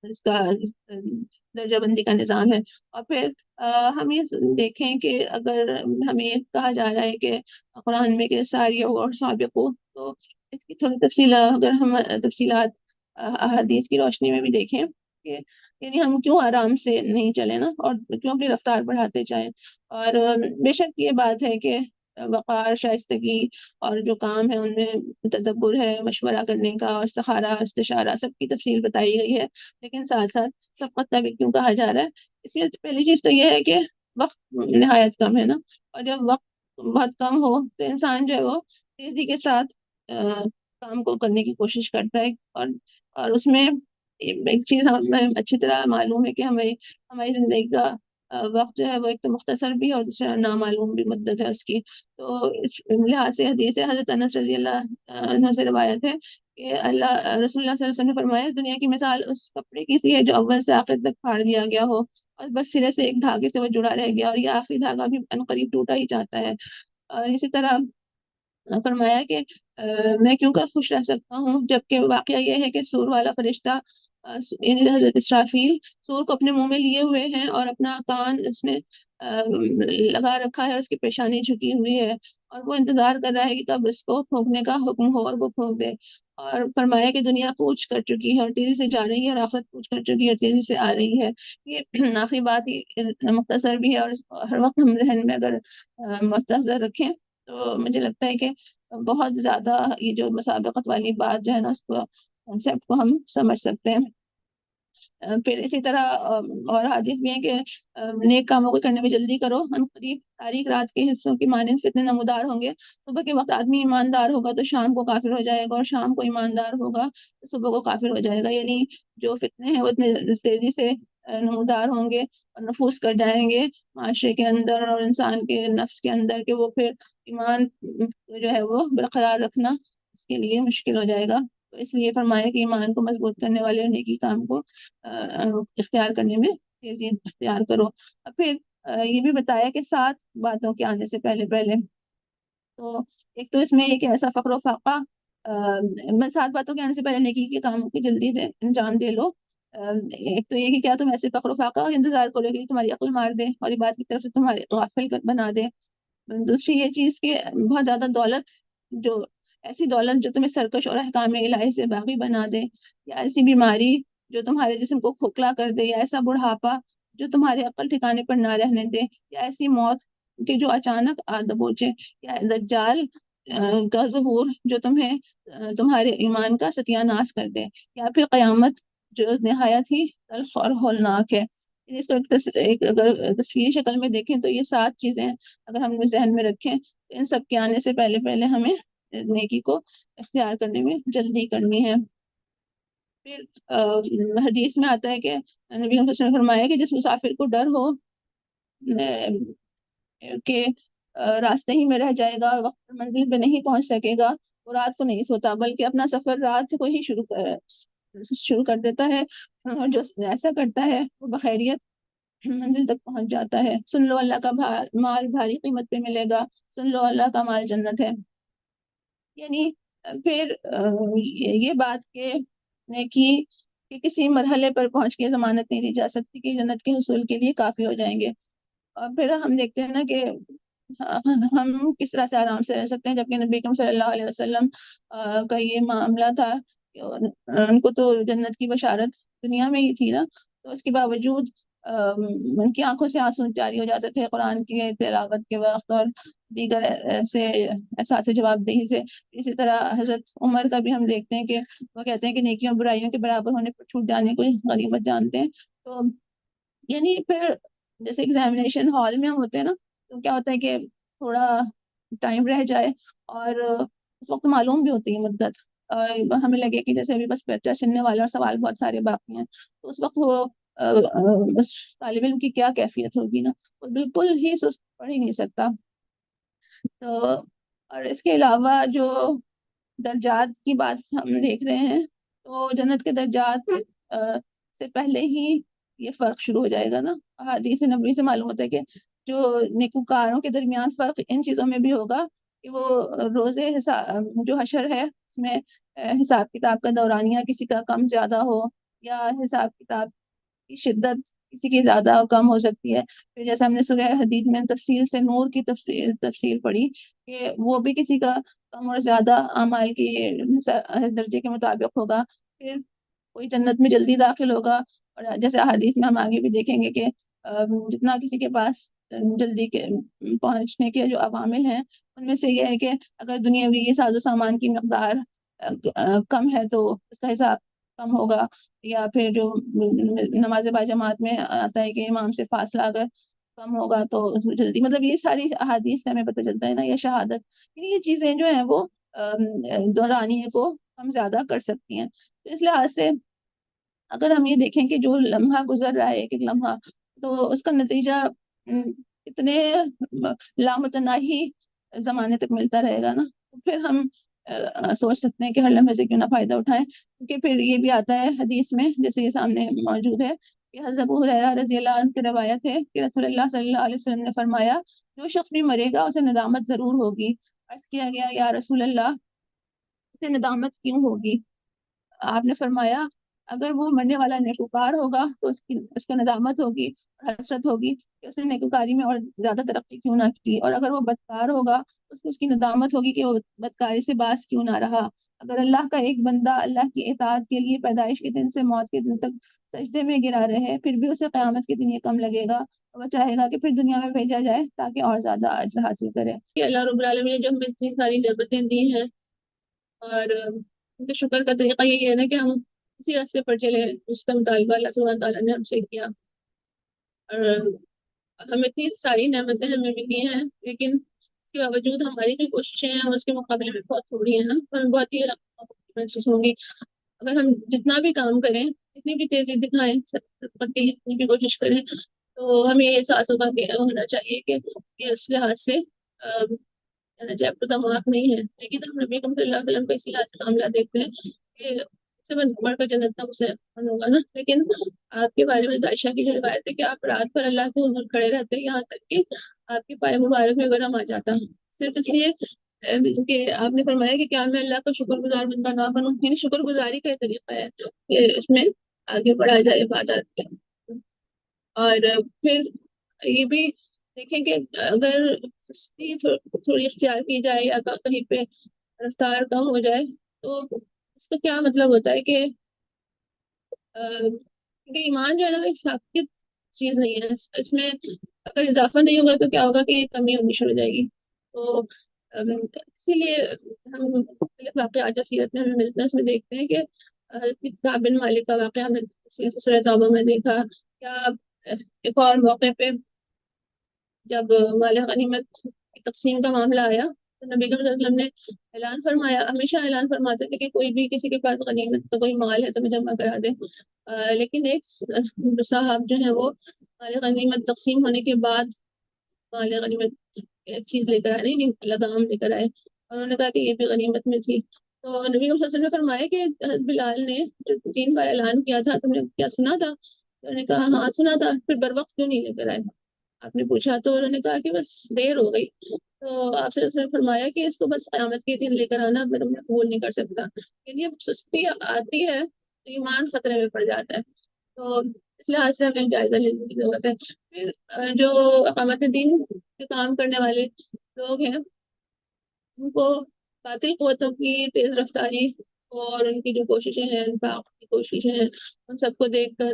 اس کا درجہ بندی کا نظام ہے. اور پھر ہم یہ دیکھیں کہ اگر ہمیں یہ کہا جا رہا ہے کہ قرآن میں کہ ساریہ اور سابقو، تو اس کی تھوڑی تفصیلات اگر ہم تفصیلات احادیث کی روشنی میں بھی دیکھیں کہ یعنی ہم کیوں آرام سے نہیں چلیں نا، اور کیوں اپنی رفتار بڑھاتے جائیں. اور بے شک یہ بات ہے کہ وقار، شائستگی اور جو کام ہے ان میں تدبر ہے، مشورہ کرنے کا، اور استخارہ استشارہ سب کی تفصیل بتائی گئی ہے، لیکن ساتھ ساتھ سبقت کا بھی کیوں کہا جا رہا ہے؟ اس میں پہلی چیز تو یہ ہے کہ وقت نہایت کم ہے نا، اور جب وقت بہت کم ہو تو انسان جو ہے وہ تیزی کے ساتھ کام کو کرنے کی کوشش کرتا ہے. اور اس میں ایک چیز ہمیں اچھی طرح معلوم ہے کہ ہماری زندگی کا وقت جو ہے وہ ایک تو مختصر بھی اور دوسرا نامعلوم بھی مدت ہے اس کی. تو اس لحاظ سے حدیث حضرت انس رضی اللہ عنہ سے روایت ہے کہ اللہ رسول اللہ صلی اللہ علیہ وسلم نے فرمایا دنیا کی مثال اس کپڑے کی سی ہے جو اول سے آخر تک پھاڑ دیا گیا ہو اور بس سرے سے ایک دھاگے سے وہ جڑا رہ گیا، اور یہ آخری دھاگا بھی عنقریب ٹوٹا ہی جاتا ہے. اور اسی طرح فرمایا کہ میں کیوں کر خوش رہ سکتا ہوں، جبکہ واقعہ یہ ہے کہ سور والا فرشتہ یعنی حضرت اسرافیل سور کو اپنے منہ میں لیے ہوئے ہیں، اور اپنا کان اس نے لگا رکھا ہے، اور اس کی پیشانی جھکی ہوئی ہے، اور وہ انتظار کر رہا ہے کہ کب اس کو پھونکنے کا حکم ہو اور وہ پھونک دے. اور فرمایا کہ دنیا کوچ کر چکی ہے اور تیزی سے جا رہی ہے، اور آخرت کوچ کر چکی ہے اور تیزی سے آ رہی ہے. یہ آخری بات ہی مختصر بھی ہے، اور ہر وقت ہم ذہن میں اگر مستحضر رکھیں تو مجھے لگتا ہے کہ بہت زیادہ یہ جو مسابقت والی بات جو ہے نا اس کو کانسیپٹ کو ہم سمجھ سکتے ہیں. پھر اسی طرح اور حدیث بھی ہے کہ نیک کاموں کو کرنے میں جلدی کرو، ہم قریب تاریخ رات کے حصوں کی مانند فتنے نمودار ہوں گے. صبح کے وقت آدمی ایماندار ہوگا تو شام کو کافر ہو جائے گا، اور شام کو ایماندار ہوگا تو صبح کو کافر ہو جائے گا. یعنی جو فتنے ہیں وہ اتنے تیزی سے نمودار ہوں گے اور نفوذ کر جائیں گے معاشرے کے اندر اور انسان کے نفس کے اندر کہ وہ پھر ایمان جو ہے وہ برقرار رکھنا اس کے لیے مشکل ہو جائے گا. تو اس لیے فرمایا کہ ایمان کو مضبوط کرنے والے نیکی کام کو اختیار کرنے میں تیزی اختیار کرو. اور پھر یہ بھی بتایا کہ 7 باتوں کے آنے سے پہلے پہلے، تو ایک تو اس میں ایک ایسا فقر و فاقہ 7 باتوں کے آنے سے پہلے نیکی کے کام کو جلدی سے انجام دے لو. ایک تو یہ کہ کیا تم ایسے فقر و فاقہ انتظار کرو کہ تمہاری عقل مار دے اور عبادت کی طرف سے تمہارے غافل بنا دے. دوسری یہ چیز کہ بہت زیادہ دولت، جو ایسی دولت جو تمہیں سرکش اور احکام الہی سے باغی بنا دے، یا ایسی بیماری جو تمہارے جسم کو کھوکھلا کر دے، یا ایسا بڑھاپا جو تمہارے عقل ٹھکانے پر نہ رہنے دے، یا ایسی موت کہ جو اچانک آ دبوچے، یا دجال کا ظہور جو تمہیں تمہارے ایمان کا ستیہ ناش کر دے، یا پھر قیامت جو نہایت ہی تلخ اور ہولناک ہے. اس کو اگر تصویری شکل میں دیکھیں تو یہ 7 چیزیں اگر ہم ذہن میں رکھیں تو ان سب کے آنے سے پہلے پہلے ہمیں نیکی کو اختیار کرنے میں جلدی کرنی ہے. پھر حدیث میں آتا ہے کہ نبی محمد صلی اللہ علیہ وسلم نے فرمایا کہ جس مسافر کو ڈر ہو کہ راستے ہی میں رہ جائے گا اور وقت پر منزل پہ نہیں پہنچ سکے گا، وہ رات کو نہیں سوتا بلکہ اپنا سفر رات کو ہی شروع کر دیتا ہے، اور جو ایسا کرتا ہے وہ بخیریت منزل تک پہنچ جاتا ہے. سن لو اللہ کا مال بھاری قیمت پہ ملے گا، سن لو اللہ کا مال جنت ہے. یعنی پھر یہ بات کہ نیکی کہ کسی مرحلے پر پہنچ کے ضمانت نہیں دی جا سکتی کہ جنت کے حصول کے لیے کافی ہو جائیں گے۔ اور پھر ہم دیکھتے ہیں نا کہ ہم کس طرح سے آرام سے رہ سکتے ہیں، جبکہ نبی اکرم صلی اللہ علیہ وسلم کا یہ معاملہ تھا کہ ان کو تو جنت کی بشارت دنیا میں ہی تھی نا، تو اس کے باوجود ان کی آنکھوں سے آنسو جاری ہو جاتے تھے قرآن کی تلاوت کے وقت اور دیگر ایسے احساس جواب دہی سے۔ اسی طرح حضرت عمر کا بھی ہم دیکھتے ہیں کہ وہ کہتے ہیں کہ نیکیوں برائیوں کے برابر ہونے پر چھوٹ جانے کو غنیمت جانتے ہیں۔ تو یعنی پھر جیسے ایگزامینیشن ہال میں ہم ہوتے ہیں نا، تو کیا ہوتا ہے کہ تھوڑا ٹائم رہ جائے اور اس وقت معلوم بھی ہوتی ہے مدت، ہمیں لگے کہ جیسے ابھی بس پرچہ چلنے والا اور سوال بہت سارے باقی ہیں، تو اس وقت وہ بس طالب علم کی کیا کیفیت ہوگی نا، وہ بالکل ہی سست پڑھ ہی نہیں سکتا۔ تو اور اس کے علاوہ جو درجات کی بات ہم دیکھ رہے ہیں، تو جنت کے درجات سے پہلے ہی یہ فرق شروع ہو جائے گا نا۔ حدیث نبوی سے معلوم ہوتا ہے کہ جو نیکوکاروں کے درمیان فرق ان چیزوں میں بھی ہوگا کہ وہ روزے جو حشر ہے اس میں حساب کتاب کا دورانیہ کسی کا کم زیادہ ہو، یا حساب کتاب کی شدت کسی کی زیادہ اور کم ہو سکتی ہے۔ پھر جیسے ہم نے سورہ حدید میں تفصیل سے نور کی تفصیل پڑھی کہ وہ بھی کسی کا کم اور زیادہ اعمال کے درجے کے مطابق ہوگا۔ پھر کوئی جنت میں جلدی داخل ہوگا، اور جیسے احادیث میں ہم آگے بھی دیکھیں گے کہ جتنا کسی کے پاس جلدی کے پہنچنے کے جو عوامل ہیں ان میں سے یہ ہے کہ اگر دنیاوی ساز و سامان کی مقدار کم ہے تو اس کا حساب کم ہوگا، یا پھر جو نماز با جماعت میں آتا ہے کہ امام سے فاصلہ اگر کم ہوگا تو جلدی، مطلب یہ ساری احادیث سے ہمیں پتہ چلتا ہے نا، یہ شہادت، یہ چیزیں جو ہیں وہ دورانیے کو ہم زیادہ کر سکتی ہیں۔ تو اس لحاظ سے اگر ہم یہ دیکھیں کہ جو لمحہ گزر رہا ہے ایک ایک لمحہ، تو اس کا نتیجہ اتنے لامتناہی زمانے تک ملتا رہے گا نا، تو پھر ہم سوچ سکتے ہیں کہ ہر لمحے سے کیوں نہ فائدہ اٹھائیں، کیونکہ پھر یہ بھی آتا ہے حدیث میں جیسے یہ سامنے موجود ہے کہ حضرت ابو ہریرہ رضی اللہ عنہ کی روایت ہے کہ رسول اللہ صلی اللہ علیہ وسلم نے فرمایا جو شخص بھی مرے گا اسے ندامت ضرور ہوگی۔ عرض کیا گیا یا رسول اللہ اسے ندامت کیوں ہوگی؟ آپ نے فرمایا اگر وہ مرنے والا نیکوکار ہوگا تو اس کو ندامت ہوگی اور حسرت ہوگی کہ اس نے نیکوکاری میں اور زیادہ ترقی کیوں نہ کی، اور اگر وہ بدکار ہوگا اس کی ندامت ہوگی کہ وہ بدکاری سے باز کیوں نہ رہا۔ اگر اللہ کا ایک بندہ اللہ کی اطاعت کے لیے پیدائش کے دن سے موت کے دن تک سجدے میں گرا رہے پھر بھی اسے قیامت کے دن یہ کم لگے گا، اور وہ چاہے گا کہ پھر دنیا میں بھیجا جائے تاکہ اور زیادہ اجر حاصل کرے۔ کہ اللہ رب العالمین نے جو ہمیں اتنی ساری نعمتیں دی ہیں، اور ان کے شکر کا طریقہ یہی ہے نا کہ ہم اسی راستے پر چلے اس کا مطالبہ اللہ سبحانہ تعالیٰ نے ہم سے کیا۔ اور ہم اتنی ساری نعمتیں ہمیں بھی دی ہیں، لیکن اس کے باوجود ہماری جو کوششیں ہیں اس کے مقابلے میں بہت تھوڑی ہیں نا، ہمیں بہت ہی محسوس ہوگی اگر ہم جتنا بھی کام کریں، جتنی بھی تیزی دکھائیں، جتنی بھی کوشش کریں، تو ہمیں یہ احساس ہونا چاہیے کہ اس لحاظ سے جب تو دماغ نہیں ہے، لیکن ہم نبی صلی اللہ علیہ وسلم کو اسی لحاظ سے معاملہ دیکھتے ہیں کہ سے بڑھ کر جنت کا اسے ہوگا نا۔ لیکن آپ کے بارے میں عائشہ کی جو روایت ہے کہ آپ رات بھر اللہ کے حضور کھڑے رہتے ہیں یہاں تک کہ آپ کے پائے مبارک میں ورم آ جاتا، صرف اس لیے کہ آپ نے فرمایا کہ کیا میں اللہ کا شکر گزار بندہ نہ بنوں، یعنی شکر گزاری کا یہ طریقہ ہے کہ اس میں آگے بڑھا جائے عبادت کے۔ اور پھر یہ بھی دیکھیں کہ اگر سستی تھوڑی اختیار کی جائے یا کہیں پہ رفتار کم ہو جائے تو اس کا کیا مطلب ہوتا ہے کہ ایمان جو ہے نا ایک ثابت چیز نہیں ہے، اس میں اگر اضافہ نہیں ہوگا تو کیا ہوگا کہ یہ کمی ہونی شروع ہو جائے گی۔ تو اسی لیے ہم مختلف واقعات سیرت میں ہمیں ملتے ہیں، اس میں دیکھتے ہیں کہ کعب بن مالک کا واقعہ ہم نے سورہ توبہ میں دیکھا، یا ایک اور موقع پہ جب مال غنیمت کی تقسیم کا معاملہ آیا تو نبی صلی اللہ علیہ وسلم نے اعلان فرمایا، ہمیشہ اعلان فرماتے تھے کہ کوئی بھی کسی کے پاس غنیمت کا کوئی مال ہے تو مجھے جمع کرا دے، لیکن ایک صاحب جو ہے وہ مال غنیمت تقسیم ہونے کے بعد مال غنیمت ایک چیز لے کر آئے، نہیں لگام لے کر آئے، اور انہوں نے کہا کہ یہ بھی غنیمت میں تھی۔ تو نبی صلی اللہ علیہ وسلم نے فرمایا کہ بلال نے 3 بار اعلان کیا تھا، تم نے کیا سنا تھا؟ انہوں نے کہا ہاں سنا تھا، پھر بر وقت کیوں نہیں لے کر آئے؟ آپ نے پوچھا تو انہوں نے کہا کہ بس دیر ہو گئی۔ تو آپ سے فرمایا کہ اس کو بس قیامت کے دن لے کر آنا، پھر میں قبول نہیں کر سکتا۔ یعنی اب سستی آتی ہے تو ایمان خطرے میں پڑ جاتا ہے. تو اس لحاظ سے ہمیں جائزہ لینے کی ضرورت ہے. پھر جو اقامت دین کے کام کرنے والے لوگ ہیں ان کو باطل قوتوں کی تیز رفتاری اور ان کی جو کوششیں ہیں، انفاق کی کوششیں ہیں، ان سب کو دیکھ کر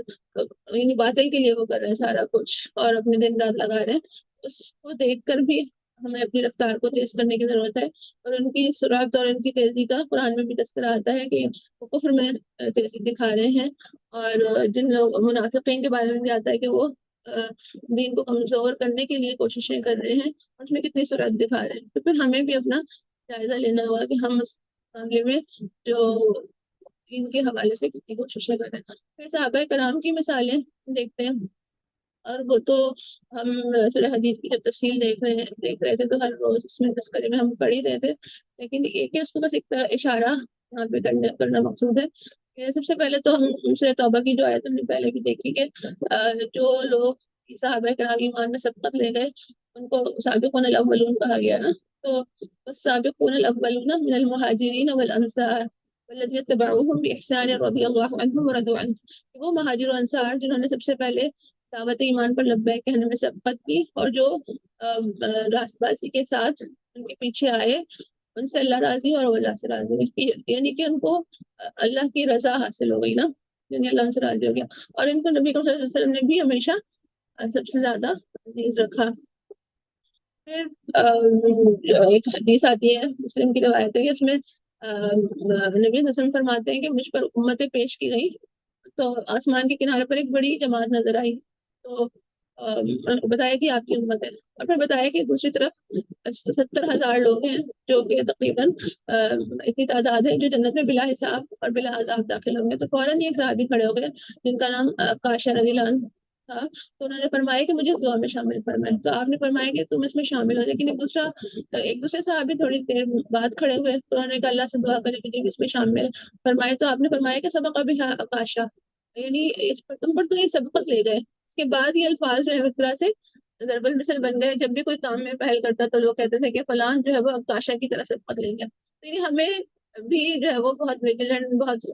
یعنی باطل کے لیے وہ کر رہے ہیں سارا کچھ اور اپنے دن رات لگا رہے ہیں. اس کو دیکھ کر بھی ہمیں اپنی رفتار کو تیز کرنے کی ضرورت ہے. اور ان کی سرعت اور ان کی تیزی کا قرآن میں بھی تذکرہ آتا ہے کہ وہ کفر میں تیزی دکھا رہے ہیں. اور جن لوگ منافقین کے بارے میں بھی آتا ہے کہ وہ دین کو کمزور کرنے کے لیے کوششیں کر رہے ہیں اور اس میں کتنی سرعت دکھا رہے ہیں. تو پھر ہمیں بھی اپنا جائزہ لینا ہوگا کہ ہم اس معاملے میں جو ان کے حوالے سے کتنی کوششیں کر رہے ہیں. پھر صحابہ کرام کی مثالیں دیکھتے ہیں، اور وہ تو ہم سورہ حدیث کی جب تفصیل دیکھ رہے تھے تو ہر روز اس میں تذکرے میں ہم پڑھ ہی رہے تھے. لیکن یہ کہ اس کو بس ایک طرح اشارہ یہاں پہ کرنا مقصود ہے کہ سب سے پہلے تو ہم سورہ توبہ کی جو آیت ہم نے پہلے بھی دیکھی کہ جو لوگ صحابہ کرام ایمان میں سبقت لے گئے ان کو سابقون الاولون کہا گیا نا. تو السابقون الاولون من المہاجرین والانصار والذین اتبعوهم بإحسان رضی اللہ عنہم ورضوا عنہ. وہ مہاجر و انصار جنہوں نے سب سے پہلے دعوت ایمان پر لبیک کہنے میں سبقت کی اور جو راست بازی کے ساتھ ان کے پیچھے آئے ان سے اللہ راضی اور وہ اللہ سے راضی ہے. یعنی کہ ان کو اللہ کی رضا حاصل ہو گئی نا، یعنی اللہ ان سے راضی ہو گیا. اور ان کو نبی صلی اللہ علیہ وسلم نے بھی ہمیشہ سب سے زیادہ عزیز رکھا. پھر ایک حدیث آتی ہے مسلم کی روایت ہے کہ اس میں نبی صلی اللہ علیہ وسلم فرماتے ہیں کہ مجھ پر امتیں پیش کی گئی تو آسمان کے کنارے پر ایک بڑی جماعت نظر آئی. تو بتایا کہ آپ کی امت ہے، اور پھر بتایا کہ دوسری طرف 70,000 لوگ ہیں جو کہ تقریباً اتنی تعداد ہے جو جنت میں بلا حساب اور بلا عذاب داخل ہوں گے. تو فوراً ایک صحابی کھڑے ہو گئے جن کا نام کاشا رضی اللہ عنہ تھا. تو انہوں نے فرمایا کہ مجھے اس دعا میں شامل فرمائے. تو آپ نے فرمایا کہ تم اس میں شامل ہو. لیکن ایک دوسرے صحابی تھوڑی دیر بعد کھڑے ہوئے تو انہوں نے کہا اللہ سے دعا کرے کہ اس میں شامل فرمائے. تو آپ نے فرمایا کہ سبق ابھی کاشا، یعنی اس پر تم پر تو یہ سبقت لے گئے. اس کے بعد یہ الفاظ جو ہے اس طرح سے ضرب المثل بن گئے. جب بھی کوئی کام میں پہل کرتا تو لوگ کہتے تھے کہ فلان جو ہے وہ کاشا کی طرح سبقت لے گیا. تو یعنی ہمیں بھی جو ہے وہ بہت ویجیلنٹ، بہت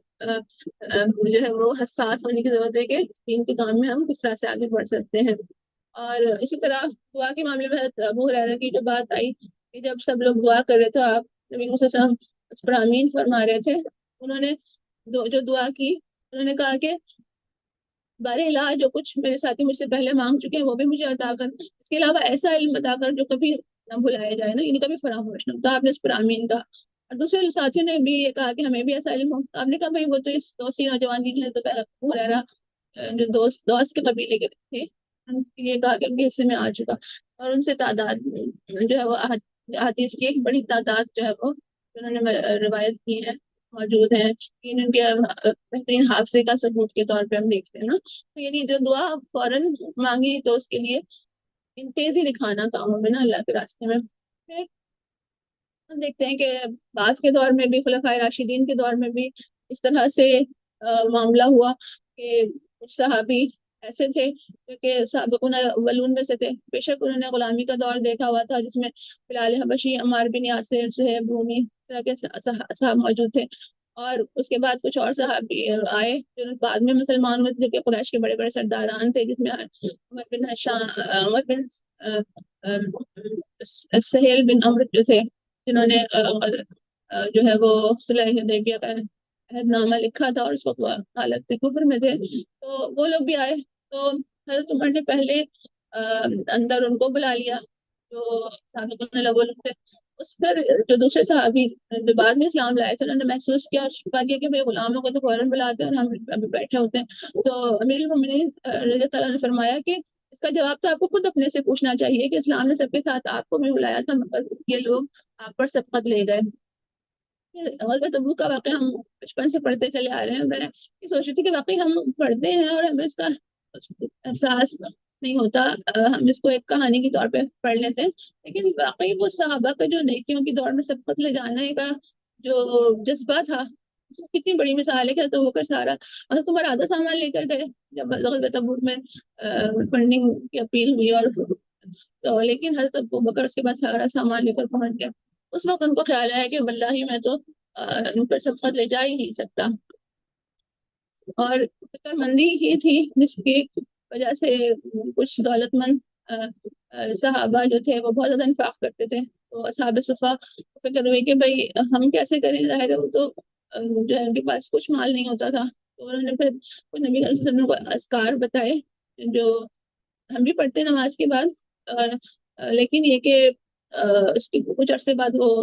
جو ہے وہ حساس ہونے کی ضرورت ہے کہ دین کے کام میں ہم کس طرح سے آگے بڑھ سکتے ہیں. اور اسی طرح دعا کے معاملے میں ابو ہریرہ کی جو بات آئی کہ جب سب لوگ دعا کر رہے تھے آپ نبی صلی اللہ علیہ وسلم اس پر آمین فرما رہے تھے. انہوں نے جو دعا کی انہوں نے کہا کہ بار الہ جو کچھ میرے ساتھی مجھ سے پہلے مانگ چکے ہیں وہ بھی مجھے عطا کر، اس کے علاوہ ایسا علم عطا کر جو کبھی نہ بھلایا جائے نا، یعنی کبھی فراموش نہ. تو آپ نے اس پر آمین کہا. اور دوسرے ساتھیوں نے بھی یہ کہا کہ ہمیں بھی ایسا علم ہو. آپ نے کہا بھائی وہ تو اس دوسری نوجوان ہیں تو ابو ہریرہ جو دوست کے قبیلے کے تھے یہ کہا کہ ان کے حصے میں آ چکا. اور ان سے تعداد جو ہے وہ حدیث کی ایک بڑی تعداد جو ہے وہ انہوں نے روایت کی ہے موجود ہیں. ان کے بہترین حافظے کا ثبوت کے طور پہ ہم دیکھتے ہیں نا. تو یعنی جو دعا فوراً مانگی تو اس کے لیے تیزی دکھانا کاموں میں نا اللہ کے راستے میں. پھر ہم دیکھتے ہیں کہ بعد کے دور میں بھی خلفائے راشدین کے دور میں بھی اس طرح سے معاملہ ہوا کہ کچھ صحابی ایسے تھے جو کہ سابقون اولون میں سے تھے. بے شک انہوں نے غلامی کا دور دیکھا ہوا تھا جس میں بلال حبشی، عمار بن یاسر، سہیب رومی اس طرح کے صحابہ موجود تھے. اور اس کے بعد کچھ اور صحابی آئے جو بعد میں مسلمان ہوئے جو کہ قریش کے بڑے بڑے سرداران تھے، جس میں عمر بن سہیل بن عمرو جو تھے جنہوں نے جو ہے وہ صلح حدیبیہ کا عہد نامہ لکھا تھا اور اس وقت وہ حالت کفر میں تھے. تو وہ لوگ بھی آئے. تو حضرت عمر نے پہلے اندر ان کو بلا لیا جو سابقون الاولون تھے. اس پر جو دوسرے صحابی جو بعد میں اسلام لائے تھے انہوں نے محسوس کیا اور شفا کیا کہ بھائی غلاموں کو تو فوراً بلاتے ہیں اور ہم ابھی بیٹھے ہوتے ہیں. تو امیر المومنین رضی اللہ عنہ نے فرمایا کہ اس کا جواب تو آپ کو خود اپنے سے پوچھنا چاہیے کہ اسلام نے سب کے ساتھ آپ کو بھی بلایا تھا مگر یہ لوگ آپ پر سبقت لے گئے. غزوہ تبوک کا واقعہ ہم بچپن سے پڑھتے چلے آ رہے ہیں. میں یہ سوچ رہی تھی کہ واقعی ہم پڑھتے ہیں اور ہمیں اس کا احساس نہیں ہوتا. ہم اس کو ایک کہانی کے طور پہ پڑھ لیتے ہیں لیکن واقعی وہ صحابہ کا جو نیکیوں کی دوڑ میں سبقت لے جانے کا جو جذبہ تھا کتنی بڑی مثال ہے کہ تو وہ کر سارا تمہارا آدھا سامان لے کر گئے جب غزوہ تبوک میں فنڈنگ کی اپیل ہوئی. اور تو لیکن حضرت ابوبکر اس کے بعد سارا سامان لے کر پہنچ گیا. اس وقت ان کو خیال آیا کہ واللہ میں تو ان پر سبقت لے جا ہی نہیں سکتا. اور فکر مندی ہی تھی جس کی وجہ سے کچھ دولت مند صحابہ جو تھے وہ بہت زیادہ انفاق کرتے تھے. تو اصحاب صفا فکر ہوئی کہ بھائی ہم کیسے کریں. ظاہر ہے وہ تو جو ہے ان کے پاس کچھ مال نہیں ہوتا تھا. تو انہوں نے پھر نبی صلی اللہ علیہ وسلم کو اذکار بتائے جو ہم بھی پڑھتے ہیں نماز کے بعد. لیکن یہ کہ اس کے کچھ عرصے بعد وہ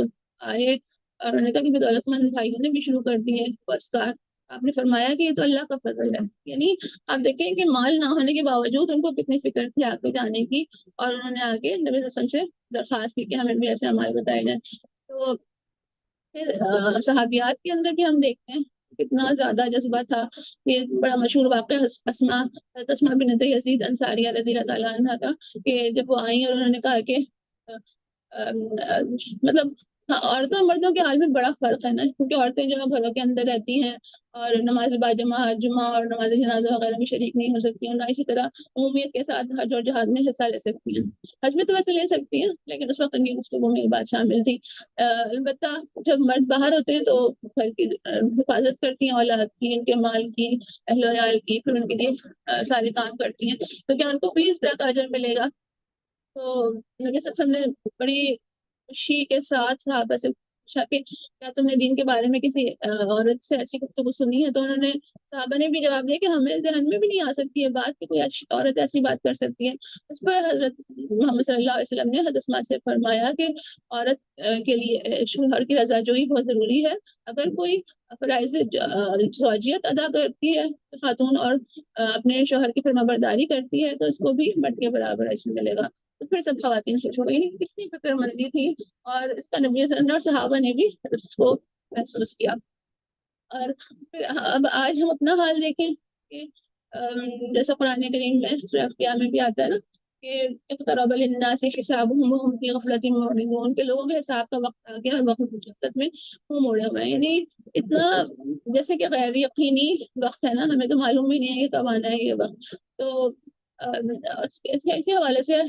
آئے اور انہوں نے کہا کہ دولت مند بھائیوں نے بھی شروع کر دیے وہ اذکار. آپ نے فرمایا کہ یہ تو اللہ کا فضل ہے. یعنی آپ دیکھیں کہ مال نہ ہونے کے باوجود ان کو کتنی فکر تھی آگے جانے کی, اور انہوں نے آگے نبی صلی اللہ علیہ وسلم سے درخواست کی کہ ہمیں بھی ایسے اعمال بتائے جائیں. تو پھر صحابیات کے اندر بھی ہم دیکھتے ہیں کتنا زیادہ جذبہ تھا. یہ بڑا مشہور واقعہ اسماء بنت یزید انصاریہ رضی اللہ تعالیٰ عنہ کا, کہ جب وہ آئیں اور انہوں نے کہا کہ مطلب عورتوں اور مردوں کے حال میں بڑا فرق ہے نا, کیونکہ عورتیں جو ہے گھروں کے اندر رہتی ہیں اور نماز باجماعت جمعہ اور نماز جنازہ وغیرہ میں شریک نہیں ہو سکتی ہیں, نہ اسی طرح عمومیت کے ساتھ حج اور جہاد میں حصہ لے سکتی ہیں. حج میں تو ویسے لے سکتی ہیں لیکن اس وقت ان کی گفتگو میں یہ بات شامل تھی. البتہ جب مرد باہر ہوتے ہیں تو گھر کی حفاظت کرتی ہیں اولاد کی, ان کے مال کی, اہل و عیال کی, پھر ان کے لیے سارے کام کرتی ہیں. تو کیا ان کو بھی اس طرح کا اجر ملے گا؟ تو نبی صلی اللہ علیہ وسلم نے بڑی خوشی کے ساتھ صحابہ سے پوچھا کہ کیا تم نے دین کے بارے میں کسی عورت سے ایسی گفتگو سنی ہے؟ تو انہوں نے صحابہ نے بھی جواب دیا کہ ہمیں ذہن میں بھی نہیں آ سکتی ہے بات کہ کوئی عورت ایسی بات کر سکتی ہے. اس پر حضرت محمد صلی اللہ علیہ وسلم نے حضرت اسماء سے فرمایا کہ عورت کے لیے شوہر کی رضا جوئی بہت ضروری ہے. اگر کوئی فرائض زوجیت ادا کرتی ہے خاتون اور اپنے شوہر کی فرما برداری کرتی ہے تو اس کو بھی مرد کے برابر عجر ملے گا. تو پھر سب خواتین سے چھوڑ گئی, کتنی فکر مندی تھی, اور اس کا نبی صلی اللہ علیہ وسلم اور صحابہ نے بھی اس کو محسوس کیا. اور پھر اب آج ہم اپنا حال دیکھیں کہ جیسا قرآن کریم میں سورہ انبیاء میں بھی آتا ہے نا کہ اقترب للناس حسابهم وهم في غفلة معرضون, کے لوگوں کے حساب کا وقت آ گیا اور وقت غفلت میں منہ موڑے ہوئے ہیں. یعنی اتنا جیسے کہ غیر یقینی وقت ہے نا, ہمیں تو معلوم بھی نہیں ہے کہ کب آنا ہے یہ وقت. تو اس کے حوالے سے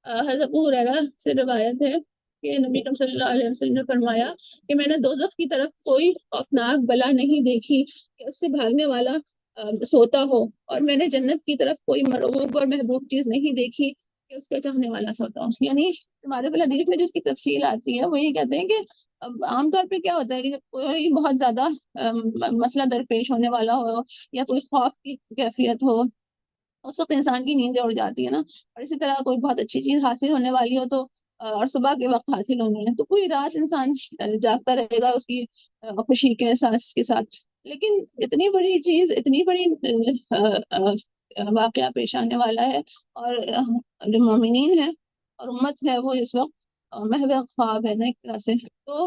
حضرت ابو ہریرہ سے روایت ہے کہ نبی صلی اللہ علیہ وسلم نے فرمایا کہ میں نے دوزخ کی طرف کوئی خوفناک بلا نہیں دیکھی کہ اس سے بھاگنے والا سوتا ہو, اور میں نے جنت کی طرف کوئی مرغوب اور محبوب چیز نہیں دیکھی کہ اس کا چاہنے والا سوتا ہو. یعنی ہمارے حدیث میں جس کی تفصیل آتی ہے وہ یہ کہتے ہیں کہ عام طور پہ کیا ہوتا ہے کہ جب کوئی بہت زیادہ مسئلہ درپیش ہونے والا ہو یا کوئی خوف کی کیفیت ہو اس وقت انسان کی نیندیں اڑ جاتی ہے نا, اور اسی طرح کوئی بہت اچھی چیز حاصل ہونے والی ہو تو اور صبح کے وقت حاصل ہونی ہے تو پوری رات انسان جاگتا رہے گا اس کی خوشی کے احساس کے ساتھ. لیکن اتنی بڑی چیز, اتنی بڑی واقعہ پیش آنے والا ہے, اور جو مومنین ہے اور امت ہے وہ اس وقت محو خواب ہے نا ایک طرح سے. تو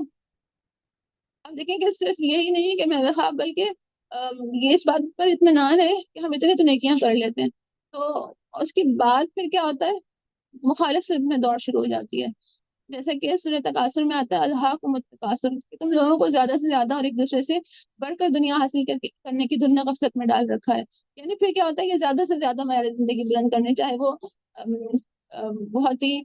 اب دیکھیں کہ صرف یہی نہیں کہ محو خواب, بلکہ یہ اس بات پر اطمینان ہے کہ ہم اتنے تو نیکیاں کر لیتے ہیں. تو اس کے بعد پھر کیا ہوتا ہے, مخالف صرف میں دوڑ شروع ہو جاتی ہے. جیسے کہ سورہ تکاثر میں آتا ہے الہاکم التکاثر, کہ تم لوگوں کو زیادہ سے زیادہ اور ایک دوسرے سے بڑھ کر دنیا حاصل کرنے کی دھن غفلت میں ڈال رکھا ہے. یعنی پھر کیا ہوتا ہے کہ زیادہ سے زیادہ معیار زندگی بلند کرنے, چاہے وہ بہت ہی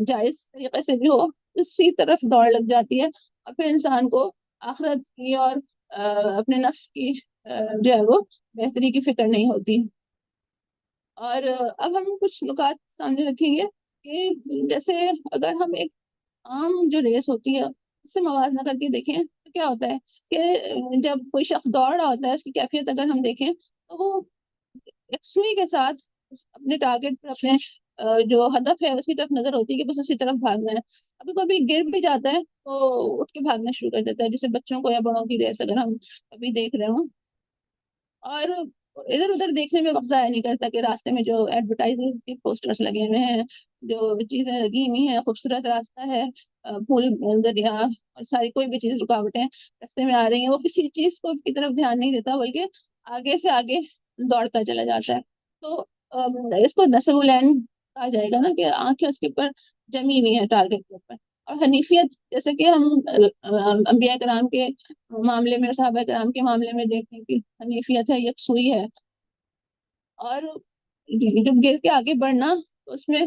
جائز طریقے سے بھی ہو, اسی طرف دوڑ لگ جاتی ہے, اور پھر انسان کو آخرت کی اور اپنے نفس کی جو ہے وہ بہتری کی فکر نہیں ہوتی. اور اب ہم کچھ نکات سامنے رکھیں گے کہ جیسے اگر ہم ایک عام جو ریس ہوتی ہے اس سے موازنہ کر کے دیکھیں تو کیا ہوتا ہے کہ جب کوئی شخص دوڑ رہا ہوتا ہے اس کی کیفیت اگر ہم دیکھیں تو وہ ایک سوئی کے ساتھ اپنے ٹارگیٹ پر, اپنے جو ہدف ہے اس کی طرف نظر ہوتی ہے کہ بس اسی طرف بھاگنا ہے. ابھی کبھی گر بھی جاتا ہے تو اٹھ کے بھاگنا شروع کر دیتا ہے, جیسے بچوں کو یا بڑوں کی ریس اگر ہم ابھی دیکھ رہے ہوں. اور ادھر ادھر دیکھنے میں وقت ضائع نہیں کرتا کہ راستے میں جو ایڈورٹائزنگ کے پوسٹرز لگے ہوئے ہیں, جو چیزیں لگی ہوئی ہیں, خوبصورت راستہ ہے, پھول دریا اور ساری کوئی بھی چیز رکاوٹیں راستے میں آ رہی ہیں, وہ کسی چیز کو کی طرف دھیان نہیں دیتا بلکہ آگے سے آگے دوڑتا چلا جاتا ہے. تو اس کو نصب العین کہا جائے گا نا, کہ آنکھیں اس کے اوپر جمی ہوئی ہیں ٹارگیٹ کے اوپر. اور حنیفیت جیسے کہ ہم انبیاء کرام کے معاملے میں, صحابہ کرام کے معاملے میں دیکھتے ہیں کہ حنیفیت ہے, یکسوئی ہے. اور جب گر کے آگے بڑھنا تو اس میں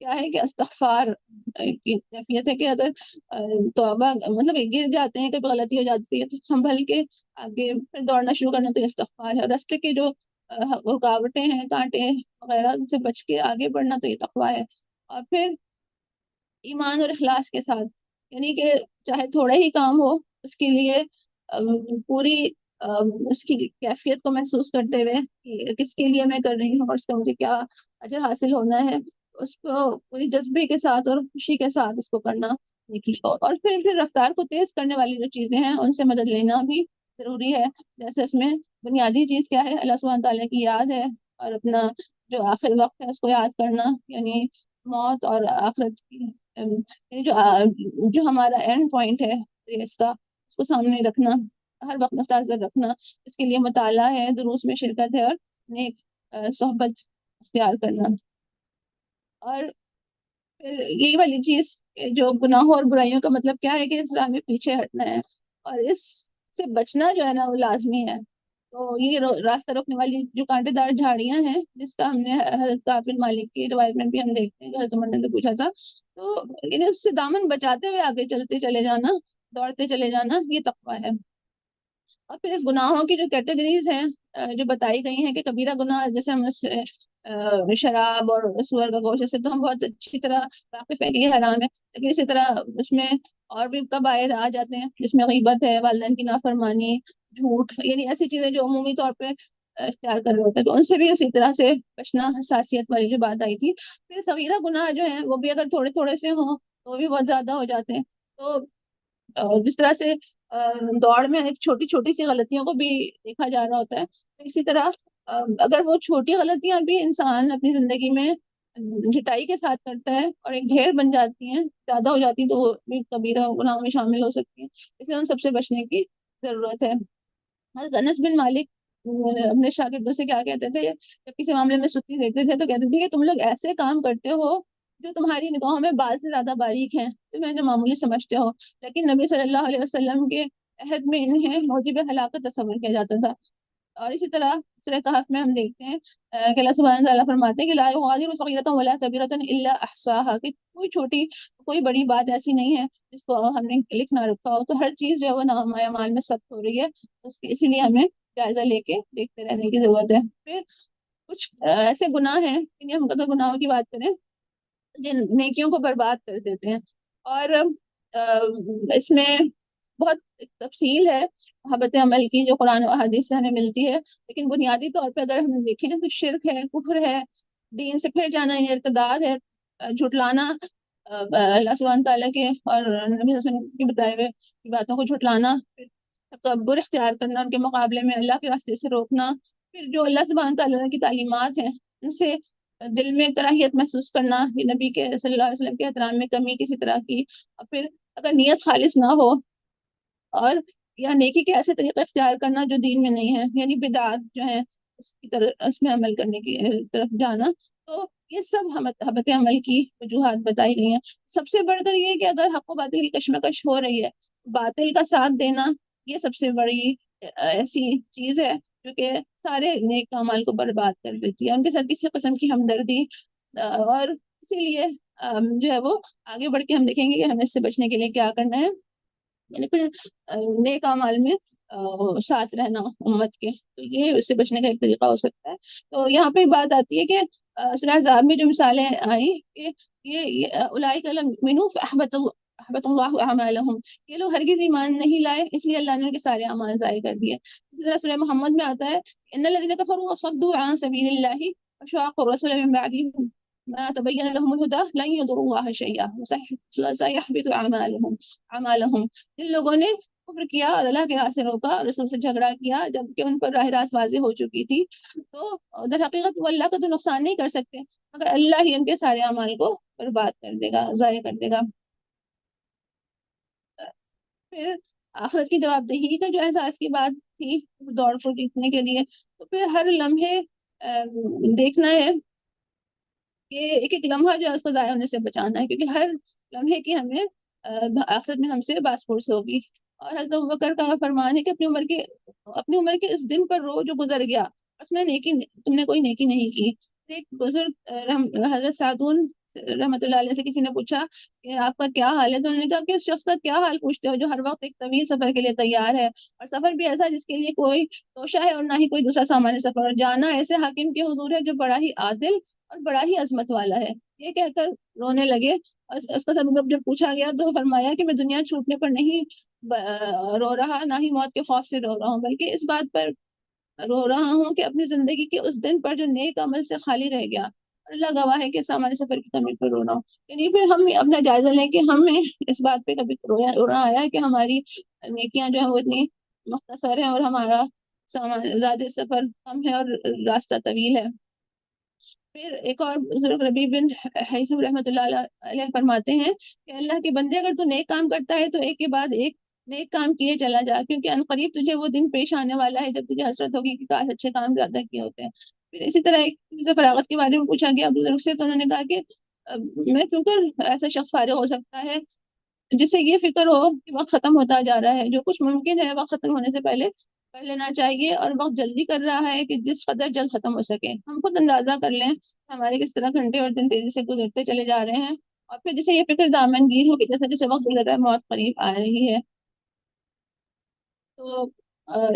کیا ہے کہ استغفار کی کیفیت ہے کہ اگر توبہ مطلب گر جاتے ہیں، کبھی غلطی ہو جاتی ہے تو سنبھل کے آگے پھر دوڑنا شروع کرنا تو استغفار ہے، اور راستے کے جو رکاوٹیں ہیں، کانٹے وغیرہ، ان سے بچ کے آگے بڑھنا تو یہ تقویٰ ہے۔ اور پھر ایمان اور اخلاص کے ساتھ، یعنی کہ چاہے تھوڑا ہی کام ہو، اس کے لیے پوری اس کی کیفیت کو محسوس کرتے ہوئے کہ کس کے لیے میں کر رہی ہوں اور اس کا مجھے کیا اجر حاصل ہونا ہے، اس کو پوری جذبے کے ساتھ اور خوشی کے ساتھ اس کو کرنا نیکی۔ اور پھر رفتار کو تیز کرنے والی جو چیزیں ہیں ان سے مدد لینا بھی ضروری ہے، جیسے اس میں بنیادی چیز کیا ہے، اللہ سبحانہ تعالیٰ کی یاد ہے، اور اپنا جو آخر وقت ہے اس کو یاد کرنا، یعنی موت اور آخرت کی یعنی جو ہمارا اینڈ پوائنٹ ہے ریس کا، اس کو سامنے رکھنا، ہر وقت مستحضر رکھنا، اس کے لیے مطالعہ ہے، دروس میں شرکت ہے، اور نیک صحبت اختیار کرنا۔ اور پھر یہی والی چیز جو گناہوں اور برائیوں کا مطلب کیا ہے کہ اس راہ میں پیچھے ہٹنا ہے، اور اس سے بچنا جو ہے نا وہ لازمی ہے۔ تو یہ راستہ روکنے والی جو کانٹے دار جھاڑیاں ہیں، جس کا ہم نے حضرت کعب بن مالک کی روایت میں بھی ہم دیکھتے ہیں، جو حضرت عمر نے پوچھا تھا، تو انہیں اس سے دامن بچاتے ہوئے آگے چلتے چلے جانا، دوڑتے چلے جانا، یہ تقویٰ ہے۔ اور پھر اس گناہوں کی جو کیٹیگریز ہیں جو بتائی گئی ہیں کہ کبیرہ گناہ جیسے ہم شراب اور سور کا گوشت سے تو ہم بہت اچھی طرح واقف ہے کہ یہ حرام ہے، لیکن اسی طرح اس میں اور بھی کبائر آ جاتے ہیں، جس میں غیبت ہے، والدین کی نافرمانی، جھوٹ، یعنی ایسی چیزیں جو عمومی طور پہ اختیار کر رہے ہوتے ہیں، تو ان سے بھی اسی طرح سے بچنا، حساسیت والی جو بات آئی تھی۔ پھر صغیرہ گناہ جو ہیں وہ بھی اگر تھوڑے تھوڑے سے ہوں تو وہ بھی بہت زیادہ ہو جاتے ہیں، تو جس طرح سے دوڑ میں چھوٹی چھوٹی سی غلطیوں کو بھی دیکھا جا رہا ہوتا ہے، تو اسی طرح اگر وہ چھوٹی غلطیاں بھی انسان اپنی زندگی میں جٹائی کے ساتھ کرتا ہے اور ایک ڈھیر بن جاتی ہیں، زیادہ ہو جاتی ہیں، تو وہ بھی کبیرہ گناہوں میں شامل ہو سکتی ہیں، اس لیے ہم سب سے بچنے کی ضرورت ہے۔ حضرت انس بن مالک اپنے شاگردوں سے کیا کہتے تھے، جب کسی معاملے میں سستی دیکھتے تھے تو کہتے تھے کہ تم لوگ ایسے کام کرتے ہو جو تمہاری نگاہوں میں بال سے زیادہ باریک ہیں، تمہیں جو معمولی سمجھتے ہو، لیکن نبی صلی اللہ علیہ وسلم کے عہد میں انہیں موجب ہلاکت تصور کیا جاتا تھا۔ اور اسی طرح سورہ کہف میں ہم دیکھتے ہیں کہ اللہ سبحانہ تعالیٰ فرماتے ہیں کہ لا یغادر صغیرۃ ولا کبیرۃ الا احصاها، کہ کوئی چھوٹی کوئی بڑی بات ایسی نہیں ہے جس کو ہم نے لکھ نہ رکھا ہو، تو ہر چیز جو ہے وہ نامہ اعمال میں ثبت ہو رہی ہے، اسی لیے ہمیں جائزہ لے کے دیکھتے رہنے کی ضرورت ہے۔ پھر کچھ ایسے گناہ ہیں، یعنی ہم اگر گناہوں کی بات کریں جن نیکیوں کو برباد کر دیتے ہیں، اور اس میں بہت تفصیل ہے محبت عمل کی جو قرآن و احادیث سے ہمیں ملتی ہے، لیکن بنیادی طور پہ اگر ہم دیکھیں تو شرک ہے، کفر ہے، دین سے پھر جانا، یعنی ارتداد ہے، جھٹلانا اللہ سبحانہ تعالیٰ کے اور نبی صلی اللہ علیہ وسلم کے بتائے ہوئے باتوں کو جھٹلانا، پھر تکبر اختیار کرنا، ان کے مقابلے میں اللہ کے راستے سے روکنا، پھر جو اللہ سبحانہ تعالیٰ کی تعلیمات ہیں ان سے دل میں کراہیت محسوس کرنا، یہ نبی کے صلی اللہ علیہ وسلم کے احترام میں کمی کسی طرح کی، اور پھر اگر نیت خالص نہ ہو، اور یا نیکی کے ایسے طریقے اختیار کرنا جو دین میں نہیں ہے، یعنی بدعات جو ہیں اس کی طرف، اس میں عمل کرنے کی طرف جانا، تو یہ سب حبت عمل کی وجوہات بتائی گئی ہیں۔ سب سے بڑھ کر یہ کہ اگر حق و باطل کی کشمکش ہو رہی ہے، باطل کا ساتھ دینا یہ سب سے بڑی ایسی چیز ہے جو کہ سارے نیک اعمال کو برباد کر دیتی ہے، ان کے ساتھ کسی قسم کی ہمدردی اور اسی لیے جو ہے وہ آگے بڑھ کے ہم دیکھیں گے کہ ہمیں اس سے بچنے کے لیے کیا کرنا ہے، یعنی پھر نیک اعمال میں ساتھ رہنا امت کے، تو یہ اس سے بچنے کا ایک طریقہ ہو سکتا ہے۔ تو یہاں پہ بات آتی ہے کہ سورہ احزاب میں جو مثالیں آئیں کہ یہ اولئک لم یؤمنوا فاحبط اللہ اعمالهم، یہ لوگ ہرگز ایمان نہیں لائے، اس لیے اللہ نے ان کے سارے اعمال ضائع کر دیے۔ اسی طرح سورہ محمد میں آتا ہے ان الذين كفروا وصدوا عن سبيل الله وشاقوا الرسول من بعد ما تبين لهم الهدى لن يضروا الله شيئا وسيحبط اعمالهم، جن لوگوں نے کفر کیا اور اللہ کے راہ سے روکا اور رسول سے جھگڑا کیا جبکہ ان پر راہ راست واضح ہو چکی تھی، تو در حقیقت وہ اللہ کا تو نقصان نہیں کر سکتے مگر اللہ ہی ان کے سارے اعمال کو برباد کر دے گا، ضائع کر دے گا۔ پھر آخرت کی جواب دہی کا جو احساس کی بات تھی دوڑ کو جیتنے کے لیے، تو پھر ہر لمحے دیکھنا ہے کہ ایک ایک لمحہ جو ہے اس کو ضائع ہونے سے بچانا ہے، کیونکہ ہر لمحے کی ہمیں آخرت میں ہم سے باس پرس ہوگی۔ اور حضرت ابوبکر کا فرمان ہے کہ اپنی عمر کے اس دن پر رو جو گزر گیا، اس میں تم نے کوئی نیکی نہیں کی۔ ایک بزرگ حضرت رحمۃ اللہ علیہ سے کسی نے پوچھا کہ آپ کا کیا حال ہے، تو انہوں نے کہا کہ اس شخص کا کیا حال پوچھتے ہو جو ہر وقت ایک طویل سفر کے لیے تیار ہے، اور سفر بھی ایسا جس کے لیے کوئی توشہ ہے اور نہ ہی کوئی دوسرا سامان سفر، اور جانا ایسے حاکم کے حضور ہے جو بڑا ہی عادل اور بڑا ہی عظمت والا ہے۔ یہ کہہ کر رونے لگے، اور اس کا سبب جب پوچھا گیا تو فرمایا کہ میں دنیا چھوٹنے پر نہیں رو رہا، نہ ہی موت کے خوف سے رو رہا ہوں، بلکہ اس بات پر رو رہا ہوں کہ اپنی زندگی کے اس دن پر جو نیک عمل سے خالی رہ گیا، اور اللہ گواہ ہے کہ سامان سفر کی کمی پر رو رہا ہوں۔ یعنی پھر ہم اپنا جائزہ لیں کہ ہمیں اس بات پہ کبھی رونا آیا ہے کہ ہماری نیکیاں جو ہیں وہ اتنی مختصر ہیں اور ہمارا سامان زیادہ سفر کم ہے اور راستہ طویل ہے۔ پھر ایک اور بزرگ ربیع بن حیثم رحمۃ اللہ علیہ فرماتے ہیں کہ اللہ کے بندے، اگر تو نیک کام کرتا ہے تو ایک کے بعد ایک نیک کام کیے چلا جا، کیونکہ عنقریب تجھے وہ دن پیش آنے والا ہے جب تجھے حسرت ہوگی کہ کاش اچھے کام زیادہ کیے ہوتے ہیں۔ پھر اسی طرح ایک کسی سے فراغت کے بارے میں پوچھا گیا بزرگ سے، تو انہوں نے کہا کہ میں کیوں کر ایسا شخص فارغ ہو سکتا ہے جسے یہ فکر ہو کہ وقت ختم ہوتا جا رہا ہے، جو کچھ ممکن ہے وقت ختم ہونے سے پہلے کر لینا چاہیے، اور وقت جلدی کر رہا ہے کہ جس قدر جلد ختم ہو سکے۔ ہم خود اندازہ کر لیں ہمارے کس طرح گھنٹے اور دن تیزی سے گزرتے چلے جا رہے ہیں، اور پھر جسے یہ فکر دامن گیر ہو کہ جیسے جیسے وقت گزر رہا ہے موت قریب آ رہی ہے۔ تو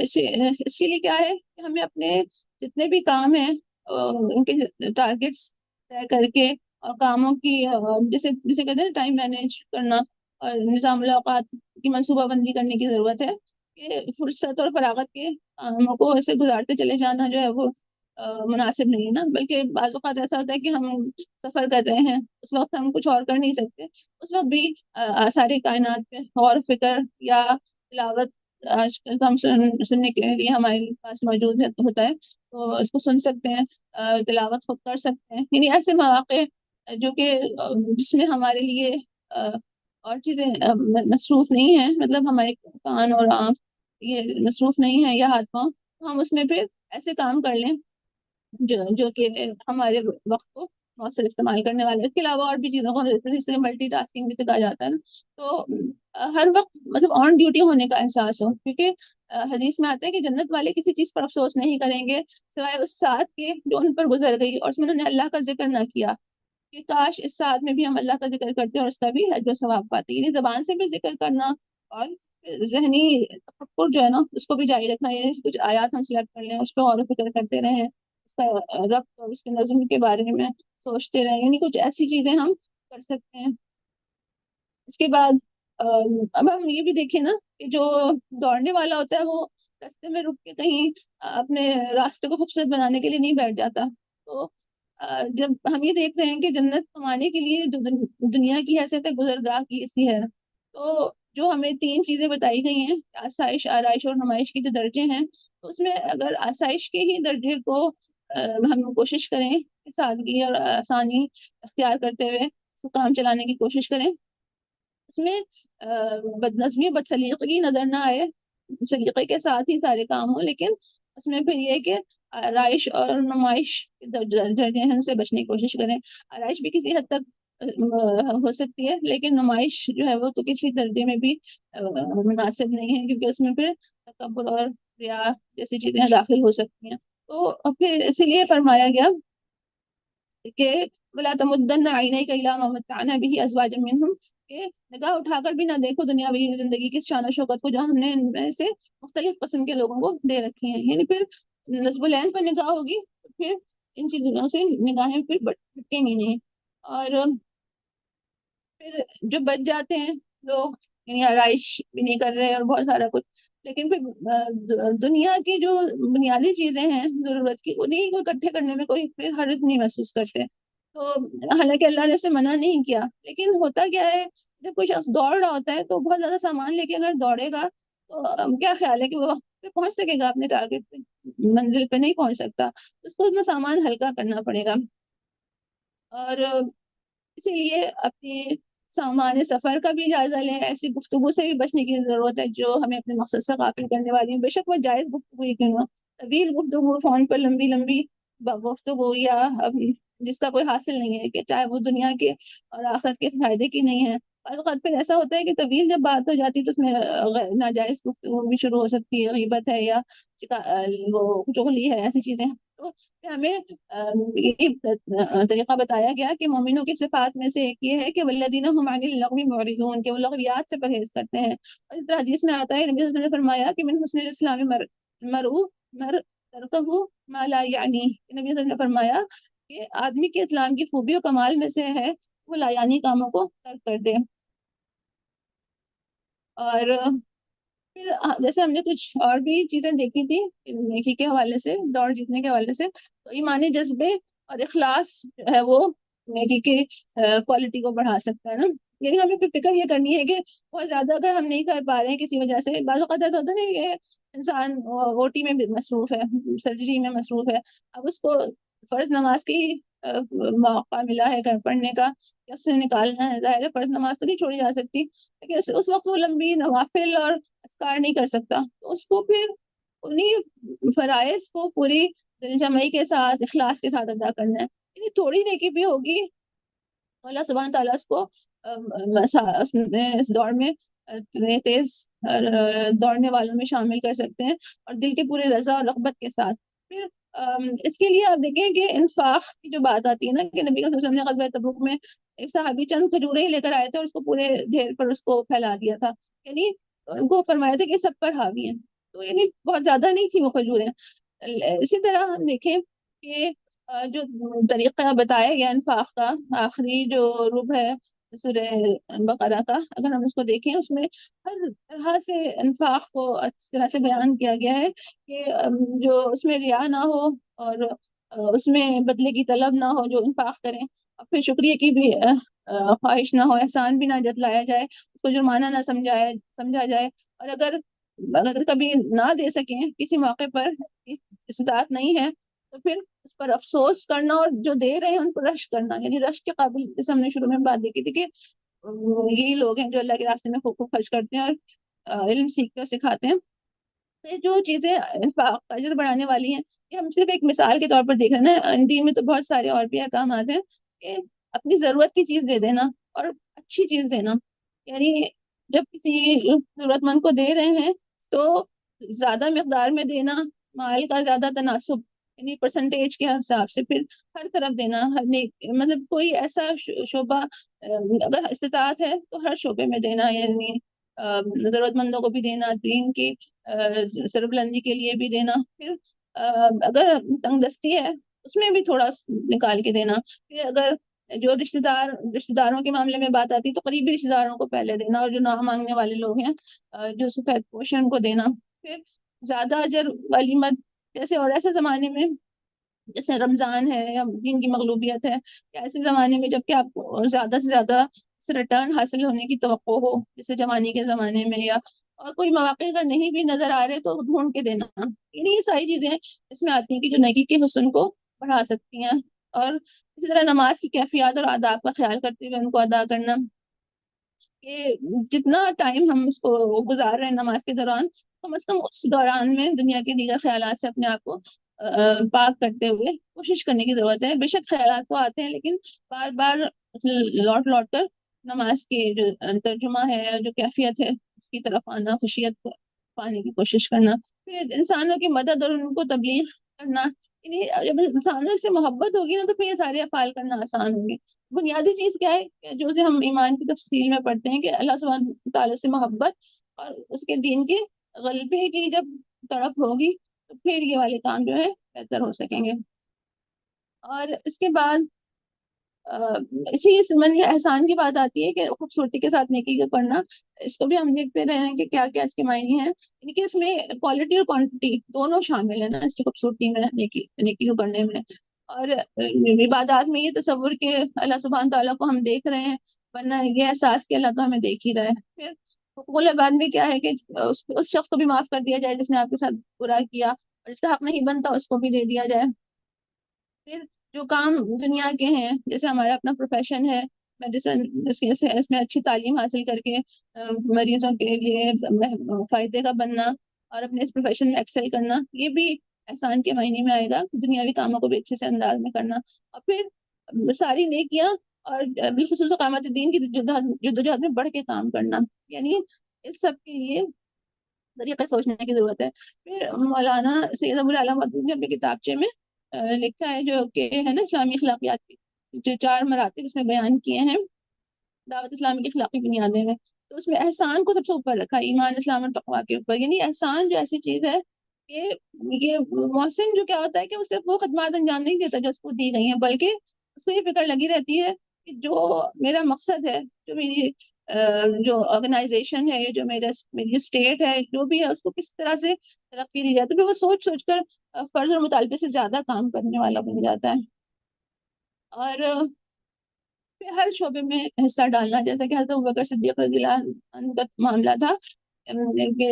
اس کے لیے کیا ہے کہ ہمیں اپنے جتنے بھی کام ہیں ان کے ٹارگیٹس طے کر کے، اور کاموں کی جسے جسے کہتے ہیں ٹائم مینیج کرنا اور نظام الاوقات کی منصوبہ بندی کرنے کی ضرورت ہے، کہ فرصت اور فراغت کے کاموں کو ایسے گزارتے چلے جانا جو ہے وہ مناسب نہیں ہے نا، بلکہ بعض اوقات ایسا ہوتا ہے کہ ہم سفر کر رہے ہیں، اس وقت ہم کچھ اور کر نہیں سکتے، اس وقت بھی آثار کائنات پہ غور و فکر یا تلاوت آج کل تو ہم سننے کے لیے ہمارے پاس موجود ہوتا ہے، تو اس کو سن سکتے ہیں، تلاوت خود کر سکتے ہیں، یعنی ایسے مواقع جو کہ جس میں ہمارے لیے اور چیزیں مصروف نہیں ہیں، مطلب ہمارے کان اور آنکھ یہ مصروف نہیں ہے یا ہاتھ پاؤں، تو ہم اس میں پھر ایسے کام کر لیں جو کہ ہمارے وقت کو مؤثر استعمال کرنے والے۔ اس کے علاوہ اور بھی چیزوں کو جسے ملٹی ٹاسکنگ جسے کہا جاتا ہے نا، تو ہر وقت مطلب آن ڈیوٹی ہونے کا احساس ہو، کیونکہ حدیث میں آتا ہے کہ جنت والے کسی چیز پر افسوس نہیں کریں گے سوائے اس ساتھ کے جو ان پر گزر گئی، اور اس میں انہوں نے اللہ کا ذکر نہ کیا، کہ کاش اس ساتھ میں بھی ہم اللہ کا ذکر کرتے اور اس کا بھی اجر و ثواب پاتے، یعنی زبان سے بھی ذکر کرنا اور ذہنی تفکر جو ہے نا اس کو بھی جاری رکھنا، یعنی کچھ آیات ہم سلیکٹ کر لیں، اس پہ غور و فکر کرتے رہیں، اس کا ربط اور اس کے نظم کے بارے میں سوچتے رہیں، یعنی کچھ ایسی چیزیں ہم کر سکتے ہیں۔ اس کے بعد اب ہم یہ بھی دیکھیں نا کہ جو دوڑنے والا ہوتا ہے وہ راستے میں رک کے کہیں اپنے راستے کو خوبصورت بنانے کے لیے نہیں بیٹھ جاتا، تو جب ہم یہ دیکھ رہے ہیں کہ جنت کمانے کے لیے جو دنیا کی حیثیت ہے گزرگاہ کی اسی ہے، تو جو ہمیں تین چیزیں بتائی گئی ہیں، آسائش، آرائش اور نمائش کے جو درجے ہیں، تو اس میں اگر آسائش کے ہی درجے کو ہم کوشش کریں کہ سادگی اور آسانی اختیار کرتے ہوئے اس کو کام چلانے کی کوشش کریں، اس میں بد نظمی بد سلیقگی نظر نہ آئے، سلیقے کے ساتھ ہی سارے کام ہوں، لیکن اس میں پھر یہ کہ آرائش اور نمائش کے درجے ہیں ان سے بچنے کی کوشش کریں۔ آرائش بھی کسی حد تک ہو سکتی ہے، لیکن نمائش جو ہے وہ تو کسی درجے میں بھی مناسب نہیں ہے، کیونکہ اس میں پھر تکبر اور ریا جیسی چیزیں داخل ہو سکتی ہیں، تو پھر اسی لیے فرمایا گیا کہ بلا تمدن عینیک الی ما متعنا به ازواجا منهم، کہ نگاہ اٹھا کر بھی نہ دیکھو دنیاوی زندگی کی شان و شوکت کو جو ہم نے ان میں سے مختلف قسم کے لوگوں کو دے رکھی ہیں، یعنی پھر نصب العین پر نگاہ ہوگی تو پھر ان چیزوں سے نگاہیں پھر بٹکیں گی نہیں، اور پھر جو بچ جاتے ہیں لوگ، یعنی آرائش بھی نہیں کر رہے اور بہت سارا کچھ، لیکن پھر دنیا کی جو بنیادی چیزیں ہیں ضرورت کی انہیں کو اکٹھے کرنے میں کوئی پھر حرج نہیں محسوس کرتے، تو حالانکہ اللہ نے اسے منع نہیں کیا، لیکن ہوتا کیا ہے جب کوئی شخص دوڑ رہا ہوتا ہے تو بہت زیادہ سامان لے کے اگر دوڑے گا تو کیا خیال ہے کہ وہ وقت پہ پہنچ سکے گا اپنے ٹارگیٹ پہ؟ منزل پہ نہیں پہنچ سکتا، اس کو اپنا سامان ہلکا کرنا پڑے گا، اور اسی لیے اپنی سامان سفر کا بھی جائزہ لیں، ایسی گفتگو سے بھی بچنے کی ضرورت ہے جو ہمیں اپنے مقصد سے غافل کرنے والی ہیں، بے شک وہ جائز گفتگو ہی کیوں نہ، طویل گفتگو فون پر لمبی لمبی گفتگو یا جس کا کوئی حاصل نہیں ہے، کہ چاہے وہ دنیا کے اور آخرت کے فائدے کی نہیں ہے، بعض اوقات پھر ایسا ہوتا ہے کہ طویل جب بات ہو جاتی ہے تو اس میں ناجائز گفتگو بھی شروع ہو سکتی ہے، غیبت ہے یا وہ چغلی ہے، ایسی چیزیں تو ہمیں یہ طریقہ بتایا گیا کہ مومنوں کی صفات میں سے ایک یہ ہے کہ والذین هم عن اللغو معرضون، کہ وہ لغویات سے پرہیز کرتے ہیں. اور اس طرح حدیث میں آتا ہے نبی صلی اللہ علیہ وسلم نے فرمایا کہ من حسن الاسلام مرء مر ترکہ ما لا یعنی. نبی صلی اللہ علیہ وسلم نے فرمایا کہ آدمی کے اسلام کی خوبی و کمال میں سے ہے وہ لا یعنی کاموں کو ترک کر دے. اور پھر جیسے ہم نے کچھ اور بھی چیزیں دیکھی تھی نیکی کے حوالے سے، دوڑ جیتنے کے حوالے سے، تو ایمانی جذبے اور اخلاص جو ہے وہ نیکی کی کوالٹی کو بڑھا سکتا ہے نا. یعنی ہمیں پھر فکر یہ کرنی ہے کہ بہت زیادہ اگر ہم نہیں کر پا رہے ہیں کسی وجہ سے، بعض اوقات ایسا ہوتا ہے نا کہ انسان او ٹی میں بھی مصروف ہے، سرجری میں مصروف ہے، اب اس کو فرض نماز کی موقع ملا ہے گھر پڑھنے کا یا اس سے نکالنا ہے، ظاہر ہے فرض نماز تو نہیں چھوڑی جا سکتی، لیکن اس وقت وہ لمبی نوافل اور اذکار نہیں کر سکتا، تو اس کو پھر انہیں فرائض کو پوری دل جمعی کے ساتھ اخلاص کے ساتھ ادا کرنا ہے. یعنی تھوڑی نیکی بھی ہوگی اللہ سبحانہ تعالیٰ اس کو اس دوڑ میں اتنے تیز دوڑنے والوں میں شامل کر سکتے ہیں اور دل کے پورے رضا اور رغبت کے ساتھ. پھر اس کے لیے آپ دیکھیں کہ انفاق کی جو بات آتی ہے نا کہ نبی صلی اللہ علیہ وسلم نے غزوہ تبوک میں ایک صحابی چند کھجوریں ہی لے کر آئے تھے اور اس کو پورے ڈھیر پر اس کو پھیلا دیا تھا. یعنی ان کو فرمایا تھا کہ سب پر حاوی ہیں، تو یعنی بہت زیادہ نہیں تھی وہ کھجوریں. اسی طرح ہم دیکھیں کہ جو طریقہ بتایا گیا انفاق کا، آخری جو رب ہے سورہ بقرہ کا، اگر ہم اس کو دیکھیں اس میں ہر طرح سے انفاق کو اچھی طرح سے بیان کیا گیا ہے کہ جو اس میں ریا نہ ہو اور اس میں بدلے کی طلب نہ ہو، جو انفاق کریں اور پھر شکریہ کی بھی خواہش نہ ہو، احسان بھی نہ جتلایا جائے، اس کو جرمانہ نہ سمجھا جائے. اور اگر کبھی نہ دے سکیں کسی موقع پر، استطاعت نہیں ہے، تو پھر اس پر افسوس کرنا اور جو دے رہے ہیں ان پر رشک کرنا. یعنی رشک کے قابل، جیسے ہم نے شروع میں بات دیکھی تھی کہ یہی لوگ ہیں جو اللہ کے راستے میں خوب خرچ کرتے ہیں اور علم سیکھتے اور سکھاتے ہیں. یہ جو چیزیں انفاق کا اجر بڑھانے والی ہیں، یہ ہم صرف ایک مثال کے طور پر دیکھ رہے ہیں. دین میں تو بہت سارے اور بھی احکامات ہیں کہ اپنی ضرورت کی چیز دے دینا اور اچھی چیز دینا. یعنی جب کسی ضرورت مند کو دے رہے ہیں تو زیادہ مقدار میں دینا، مال کا زیادہ تناسب، یعنی پرسنٹیج کے حساب سے پھر ہر طرف دینا، مطلب کوئی ایسا شعبہ اگر استطاعت ہے تو ہر شعبے میں دینا. یعنی ضرورت مندوں کو بھی دینا، دین کی سربلندی کے لیے بھی دینا، پھر اگر تنگ دستی ہے اس میں بھی تھوڑا نکال کے دینا. پھر اگر جو رشتہ داروں کے معاملے میں بات آتی ہے تو قریبی رشتہ داروں کو پہلے دینا، اور جو نہ مانگنے والے لوگ ہیں جو سفید پوش ہیں ان کو دینا. پھر زیادہ اجر والی مت، جیسے اور ایسے زمانے میں جیسے رمضان ہے یا دین کی مغلوبیت ہے، یا ایسے زمانے میں جب کہ آپ کو زیادہ سے زیادہ ریٹرن حاصل ہونے کی توقع ہو، جیسے جوانی کے زمانے میں، یا اور کوئی مواقع اگر نہیں بھی نظر آ رہے تو ڈھونڈ کے دینا. یعنی یہ ساری چیزیں اس میں آتی ہیں کہ جو نیکی کے حسن کو بڑھا سکتی ہیں. اور اسی طرح نماز کی کیفیات اور آداب کا خیال کرتے ہوئے ان کو ادا کرنا، کہ جتنا ٹائم ہم اس کو گزار رہے ہیں نماز کے دوران، کم از کم اس دوران میں دنیا کے دیگر خیالات سے اپنے آپ کو پاک کرتے ہوئے کوشش کرنے کی ضرورت ہے. بے شک خیالات تو آتے ہیں لیکن بار بار لوٹ لوٹ کر نماز کے جو ترجمہ ہے، جو کیفیت ہے اس کی طرف آنا، خوشیت کو پانے کی کوشش کرنا. پھر انسانوں کی مدد اور ان کو تبلیغ کرنا. یعنی جب انسانوں سے محبت ہوگی نا تو پھر یہ سارے افعال کرنا آسان ہوں گے. بنیادی چیز کیا ہے جو سے ہم ایمان کی تفصیل میں پڑھتے ہیں کہ اللہ سبحانہ تعالیٰ سے محبت اور اس کے دین کے غلبے کی جب تڑپ ہوگی تو پھر یہ والے کام جو ہے بہتر ہو سکیں گے. اور اس کے بعد اسی سمجھ میں احسان کی بات آتی ہے کہ خوبصورتی کے ساتھ نیکی کو کرنا. اس کو بھی ہم دیکھتے رہے ہیں کہ کیا کیا اس کے معنی ہیں. یعنی کہ اس میں کوالٹی اور کوانٹٹی دونوں شامل ہیں نا اس کی خوبصورتی میں، نیکی کو کرنے میں. اور عبادات میں یہ تصور کہ اللہ سبحانہ تعالیٰ کو ہم دیکھ رہے ہیں، ورنہ یہ احساس کہ اللہ تو ہمیں دیکھ ہی رہا ہے. پھر حقوق العباد میں کیا ہے کہ اس شخص کو بھی معاف کر دیا جائے جس نے آپ کے ساتھ برا کیا، اور جس کا حق نہیں بنتا اس کو بھی دے دیا جائے. پھر جو کام دنیا کے ہیں، جیسے ہمارا اپنا پروفیشن ہے میڈیسن، اس میں اچھی تعلیم حاصل کر کے مریضوں کے لیے فائدے کا بننا اور اپنے اس پروفیشن میں ایکسل کرنا، یہ بھی احسان کے معنی میں آئے گا. دنیاوی کاموں کو بھی اچھے سے انداز میں کرنا. اور پھر ساری نیکیاں اور بالخصوص اقامت دین کی جدوجہد میں بڑھ کے کام کرنا. یعنی اس سب کے لیے طریقے سوچنے کی ضرورت ہے. پھر مولانا سید ابو العلا مودودی اپنے کتابچے میں لکھا ہے جو کہ ہے نا اسلامی اخلاقیات کی جو 4 مراتب اس میں بیان کیے ہیں دعوت اسلامی کی اخلاقی بنیادیں میں، تو اس میں احسان کو سب سے اوپر رکھا، ایمان اسلام اور تقویٰ کے اوپر. یعنی احسان جو ایسی چیز ہے کہ یہ محسن جو کیا ہوتا ہے کہ وہ صرف وہ خدمات انجام نہیں دیتا جو اس کو دی گئی ہیں، بلکہ اس کو یہ فکر لگی رہتی ہے کہ جو میرا مقصد ہے، جو میری جو آرگنائزیشن ہے، جو میری اسٹیٹ ہے، جو بھی ہے، اس کو کس طرح سے ترقی دی جائے. تو پھر وہ سوچ سوچ کر فرض اور مطالبے سے زیادہ کام کرنے والا بن جاتا ہے. اور پھر ہر شعبے میں حصہ ڈالنا، جیسا کہ حضرت ابوبکر صدیق رضی اللہ عنہ کا معاملہ تھا.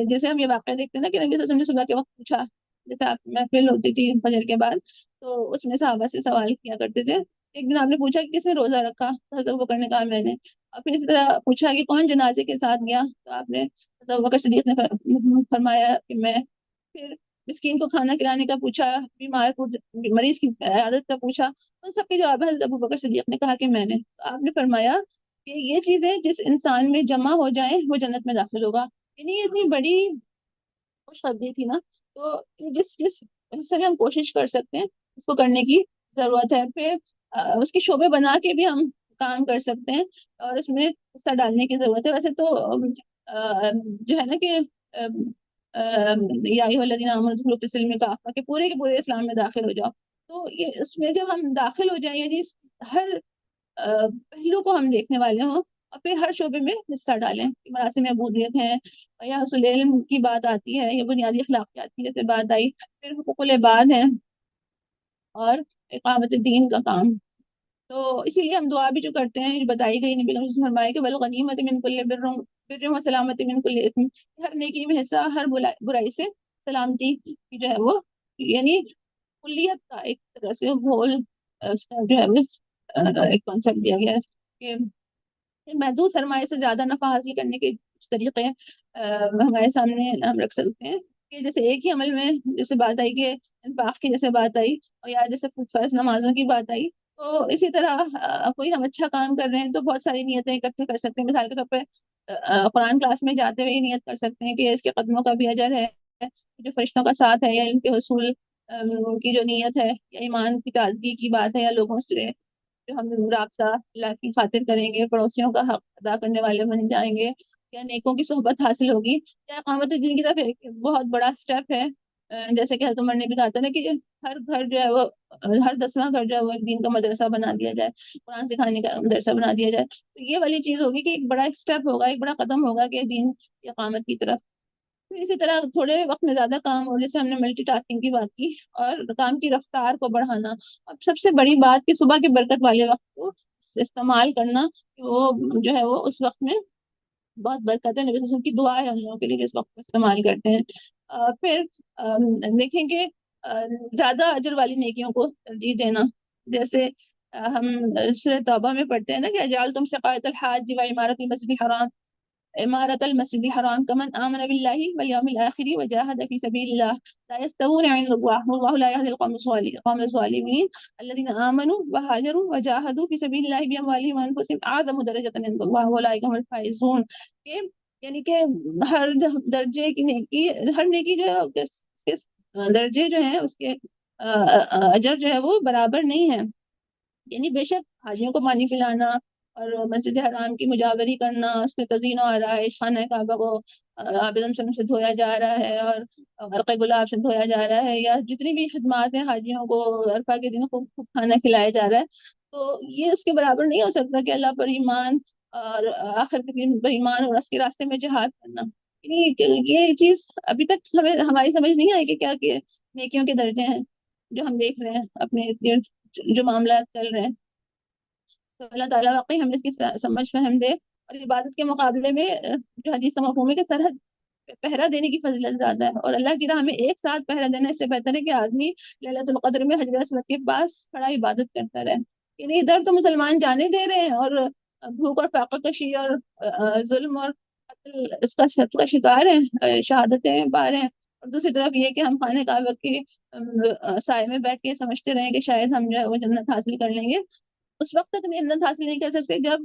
جیسے ہم یہ واقعہ دیکھتے ہیں نا کہ نبی صلی اللہ علیہ وسلم نے صبح کے وقت پوچھا، جیسے آپ محفل ہوتی تھی فجر کے بعد، تو اس میں صحابہ سے سوال کیا کرتے تھے. ایک دن آپ نے پوچھا کہ کس نے روزہ رکھا، تو حضرت ابوبکر نے کہا میں نے. اور پھر اسی طرح پوچھا کہ کون جنازے کے ساتھ گیا، تو آپ نے حضرت ابوبکر صدیق نے فرمایا کہ میں. پھر مسکین کو کھانا کھلانے کا پوچھا، بیمار کو مریض کی عیادت کا پوچھا، ان سب کے جواب حضرت ابوبکر صدیق نے کہا کہ میں نے. تو آپ نے فرمایا کہ یہ چیزیں جس انسان میں جمع ہو جائیں وہ جنت میں داخل ہوگا. یعنی یہ اتنی بڑی خوشخبری تھی نا. تو جس جس حصے میں ہم کوشش کر سکتے ہیں اس کو کرنے کی ضرورت ہے. پھر اس کے شعبے بنا کے بھی ہم کام کر سکتے ہیں اور اس میں حصہ ڈالنے کی ضرورت ہے. ویسے تو جو ہے نا کہ یا ایھا الذین آمنوا ادخلوا فی السلم کافہ، کہ پورے کے پورے اسلام میں داخل ہو جاؤ. تو یہ اس میں جب ہم داخل ہو جائیں، یعنی ہر پہلو کو ہم دیکھنے والے ہوں اور پھر ہر شعبے میں حصہ ڈالیں. مراسم عبودیت ہیں یا حصول علم کی بات آتی ہے یا بنیادی اخلاقیات کی جیسے بات آئی، پھر حقوق العباد ہیں اور اقامت دین کا کام. تو اسی لیے ہم دعا بھی جو کرتے ہیں جو بتائی گئی نبی علیہ وسلم فرمائے کہ بالغنیمت من کل بر و سلامت من کل اثم، ہر نیکی میں حصہ، ہر برائی سے سلامتی کی جو ہے وہ، یعنی کلیت کا ایک طرح سے ہول اس کا جو ہے وہ ایک کانسیپٹ دیا گیا ہے کہ محدود سرمایہ سے زیادہ نفع حاصل کرنے کے کچھ طریقے ہمارے سامنے ہم رکھ سکتے ہیں. کہ جیسے ایک ہی عمل میں جیسے بات آئی کہ انفاق کی جیسے بات آئی، اور یا جیسے فرض نمازوں کی بات آئی، تو اسی طرح کوئی ہم اچھا کام کر رہے ہیں تو بہت ساری نیتیں اکٹھے کر سکتے ہیں. مثال کے طور پہ قرآن کلاس میں جاتے ہوئے یہ نیت کر سکتے ہیں کہ اس کے قدموں کا بھی اجر ہے، جو فرشتوں کا ساتھ ہے، یا علم کے حصول کی جو نیت ہے، یا ایمان کی تازگی کی بات ہے، یا لوگوں سے جو ہم رابطہ اللہ کی خاطر کریں گے، پڑوسیوں کا حق ادا کرنے والے بن جائیں گے، یا نیکوں کی صحبت حاصل ہوگی، یا اقامت دین کی طرف ایک بہت بڑا سٹیپ ہے. جیسے کہ حضرت عمر نے بھی کہا تھا نا کہ ہر گھر جو ہے وہ، ہر 10واں گھر جو ہے وہ ایک دین کا مدرسہ بنا دیا جائے، قرآن سکھانے کا مدرسہ بنا دیا جائے. تو یہ والی چیز ہوگی کہ ایک بڑا سٹیپ ہوگا، ایک بڑا قدم ہوگا کہ دین کی اقامت کی طرف. اسی طرح تھوڑے وقت میں زیادہ کام، اور جیسے ہم نے ملٹی ٹاسکنگ کی بات کی، اور کام کی رفتار کو بڑھانا. اب سب سے بڑی بات کہ صبح کے برکت والے وقت کو استعمال کرنا، وہ جو ہے وہ اس وقت میں بہت برکت ہے. نبی صلی اللہ علیہ وسلم کی دعا ہے ہم لوگوں کے لیے جو اس وقت کو استعمال کرتے ہیں. پھر دیکھیں کہ زیادہ اجر والی نیکیوں کو ترجیح دینا. جیسے ہم سورۃ توبہ میں پڑھتے ہیں نا کہ اجعلتم سقایۃ الحاج و عمارۃ المسجد الحرام، عمارت المسجد الحرام كمن آمن بالله واليوم الآخر وجاهد في سبيل الله لا يستوون عند الله والله لا يهدي القوم الظالمين الذين آمنوا وهاجروا وجاهدوا في سبيل الله بأموالهم وأنفسهم أعظم درجة عند الله وأولئك هم الفائزون. یعنی کہ ہر درجے کی نیکی، ہر نیکی جو ہے اس کے درجے جو ہیں اس کے اجر جو ہے وہ برابر نہیں ہے. یعنی بے شک حاجیوں کو پانی پلانا اور مسجد حرام کی مجاوری کرنا، اس کے تزئین و آرائش، خانہ کعبہ کو آب زمزم سے دھویا جا رہا ہے اور عرق گلاب سے دھویا جا رہا ہے، یا جتنی بھی خدمات ہیں حاجیوں کو عرفہ کے دن خوب خوب کھانا کھلایا جا رہا ہے، تو یہ اس کے برابر نہیں ہو سکتا کہ اللہ پر ایمان اور آخر کے دن پر ایمان اور اس کے راستے میں جہاد کرنا. یہ چیز ابھی تک ہماری سمجھ نہیں آئی کہ کیا کہ نیکیوں کے درجے ہیں جو ہم دیکھ رہے ہیں اپنے ارد گرد جو معاملات چل رہے ہیں. تو اللہ تعالیٰ واقعی ہمیں اس کی سمجھ فہم دے. اور عبادت کے مقابلے میں جو حدیث کا مفہوم ہے کہ سرحد پہرا دینے کی فضیلت زیادہ ہے، اور اللہ کی راہ میں ایک ساتھ پہرا دینا اس سے بہتر ہے کہ آدمی ليلۃ القدر میں حجر اسود کے پاس کھڑا عبادت کرتا رہے. یعنی ادھر تو مسلمان جانے دے رہے ہیں اور بھوک اور فاقہ کشی اور ظلم اور قتل اس کا شکار ہیں، شہادتیں پا رہے ہیں، اور دوسری طرف یہ کہ ہم خانہ کعبہ کے سائے میں بیٹھ کے سمجھتے رہیں کہ شاید ہم جو ہے وہ جنت حاصل کر لیں گے. اس وقت تک جنت حاصل نہیں کر سکتے جب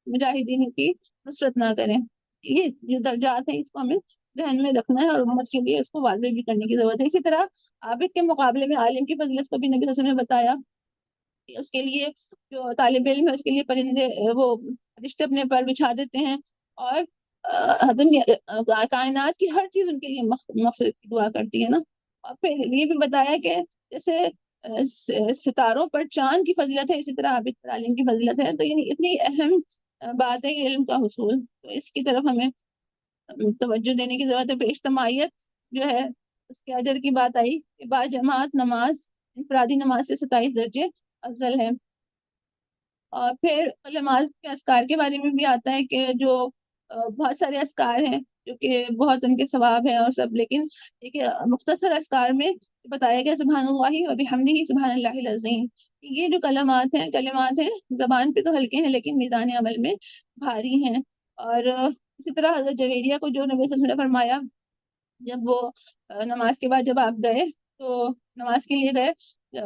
مجاہدین کی نصرت نہ کریں. یہ جو درجات ہیں اس کو ہمیں ذہن میں رکھنا ہے اور امت کے لیے اس کو واضح بھی کرنے کی ضرورت ہے۔ اسی طرح عابد کے مقابلے میں عالم کی فضیلت کو بھی نبی صلی اللہ علیہ وسلم نے بتایا کہ اس کے لیے جو طالب علم ہے اس کے لیے پرندے وہ رشتے اپنے پر بچھا دیتے ہیں، اور کائنات کی ہر چیز ان کے لیے مغفرت کی دعا کرتی ہے نا۔ اور پھر یہ بھی بتایا کہ جیسے ستاروں پر چاند کی فضیلت ہے، اسی طرح عابد پر عالم کی فضیلت ہے، تو یہ اتنی اہم بات ہے کہ علم کا حصول، تو اس کی طرف ہمیں توجہ دینے کی ضرورت ہے۔ پھر اجتماعیت جو ہے اس کے اجر کی بات آئی کہ با جماعت نماز انفرادی نماز سے 27 درجے افضل ہے۔ اور پھر کلمات کے اذکار کے بارے میں بھی آتا ہے کہ جو بہت سارے اذکار ہیں جو کہ بہت ان کے ثواب ہیں اور سب، لیکن ایک مختصر اذکار میں بتایا گیا سبحان اللہ و بحمدہ سبحان اللہ العظیم۔ یہ جو کلمات ہیں زبان پہ تو ہلکے ہیں لیکن میزان عمل میں بھاری ہیں۔ اور اسی طرح حضرت جویریہ کو جو نبی صلی اللہ علیہ وسلم نے فرمایا جب وہ نماز کے بعد جب آپ گئے تو نماز کے لیے گئے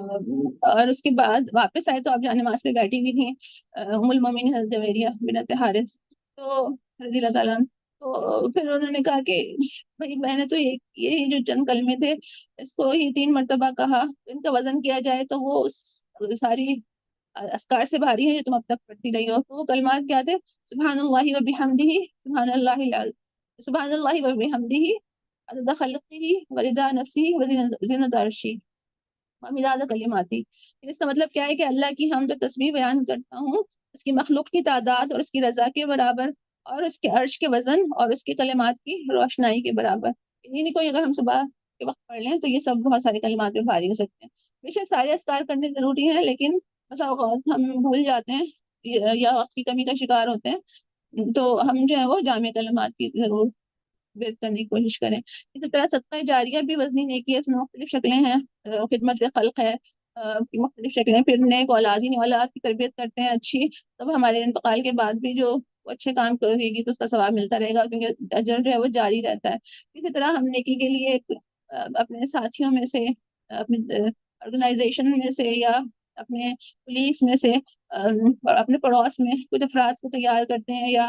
اور اس کے بعد واپس آئے تو آپ جہاں نماز پہ بیٹھی ہوئی تھیں ام المومنین حضرت جویریہ بنت حارث تو رضی اللہ تعالیٰ عنہ، تو پھر انہوں نے کہا کہ بھائی میں نے تو یہی جو چند کلمے تھے اس کو ہی 3 مرتبہ کہا، ان کا وزن کیا جائے تو وہ ساری اذکار سے بھاری ہے جو تم اب تک پڑھتی رہی ہو۔ تو وہ کلمات کیا تھے؟ سبحان اللہ و بحمدہ سبحان اللہ و بحمدہ عدد خلقہ ورضا نفسہ وزنۃ عرشہ ومداد کلماتی۔ اس کا مطلب کیا ہے کہ اللہ کی حمد و تسبیح بیان کرتا ہوں اس کی مخلوق کی تعداد اور اس کی رضا کے برابر، اور اس کے عرش کے وزن اور اس کے کلمات کی روشنائی کے برابر۔ یعنی کوئی اگر ہم صبح کے وقت پڑھ لیں تو یہ سب بہت سارے کلمات میں بھاری ہو سکتے ہیں۔ بے شک سارے اذکار کرنے ضروری ہیں، لیکن بسا اوقات ہم بھول جاتے ہیں یا وقت کی کمی کا شکار ہوتے ہیں، تو ہم جو ہے وہ جامع کلمات کی ضرور بیت کرنے کی کوشش کریں۔ اسی طرح صدقہ جاریہ بھی وزنی نیکی ہے، اس میں مختلف شکلیں ہیں، خدمت خلق ہے کی مختلف شکلیں، پھر نیک اولاد کی تربیت کرتے ہیں اچھی، تب ہمارے انتقال کے بعد بھی جو وہ اچھے کام کرے گی تو اس کا ثواب ملتا رہے گا، کیونکہ اجر جو ہے وہ جاری رہتا ہے۔ اسی طرح ہم نیکی کے لیے اپنے ساتھیوں میں سے، اپنے آرگنائزیشن میں سے یا اپنے پولیس میں سے اپنے پڑوس میں کچھ افراد کو تیار کرتے ہیں، یا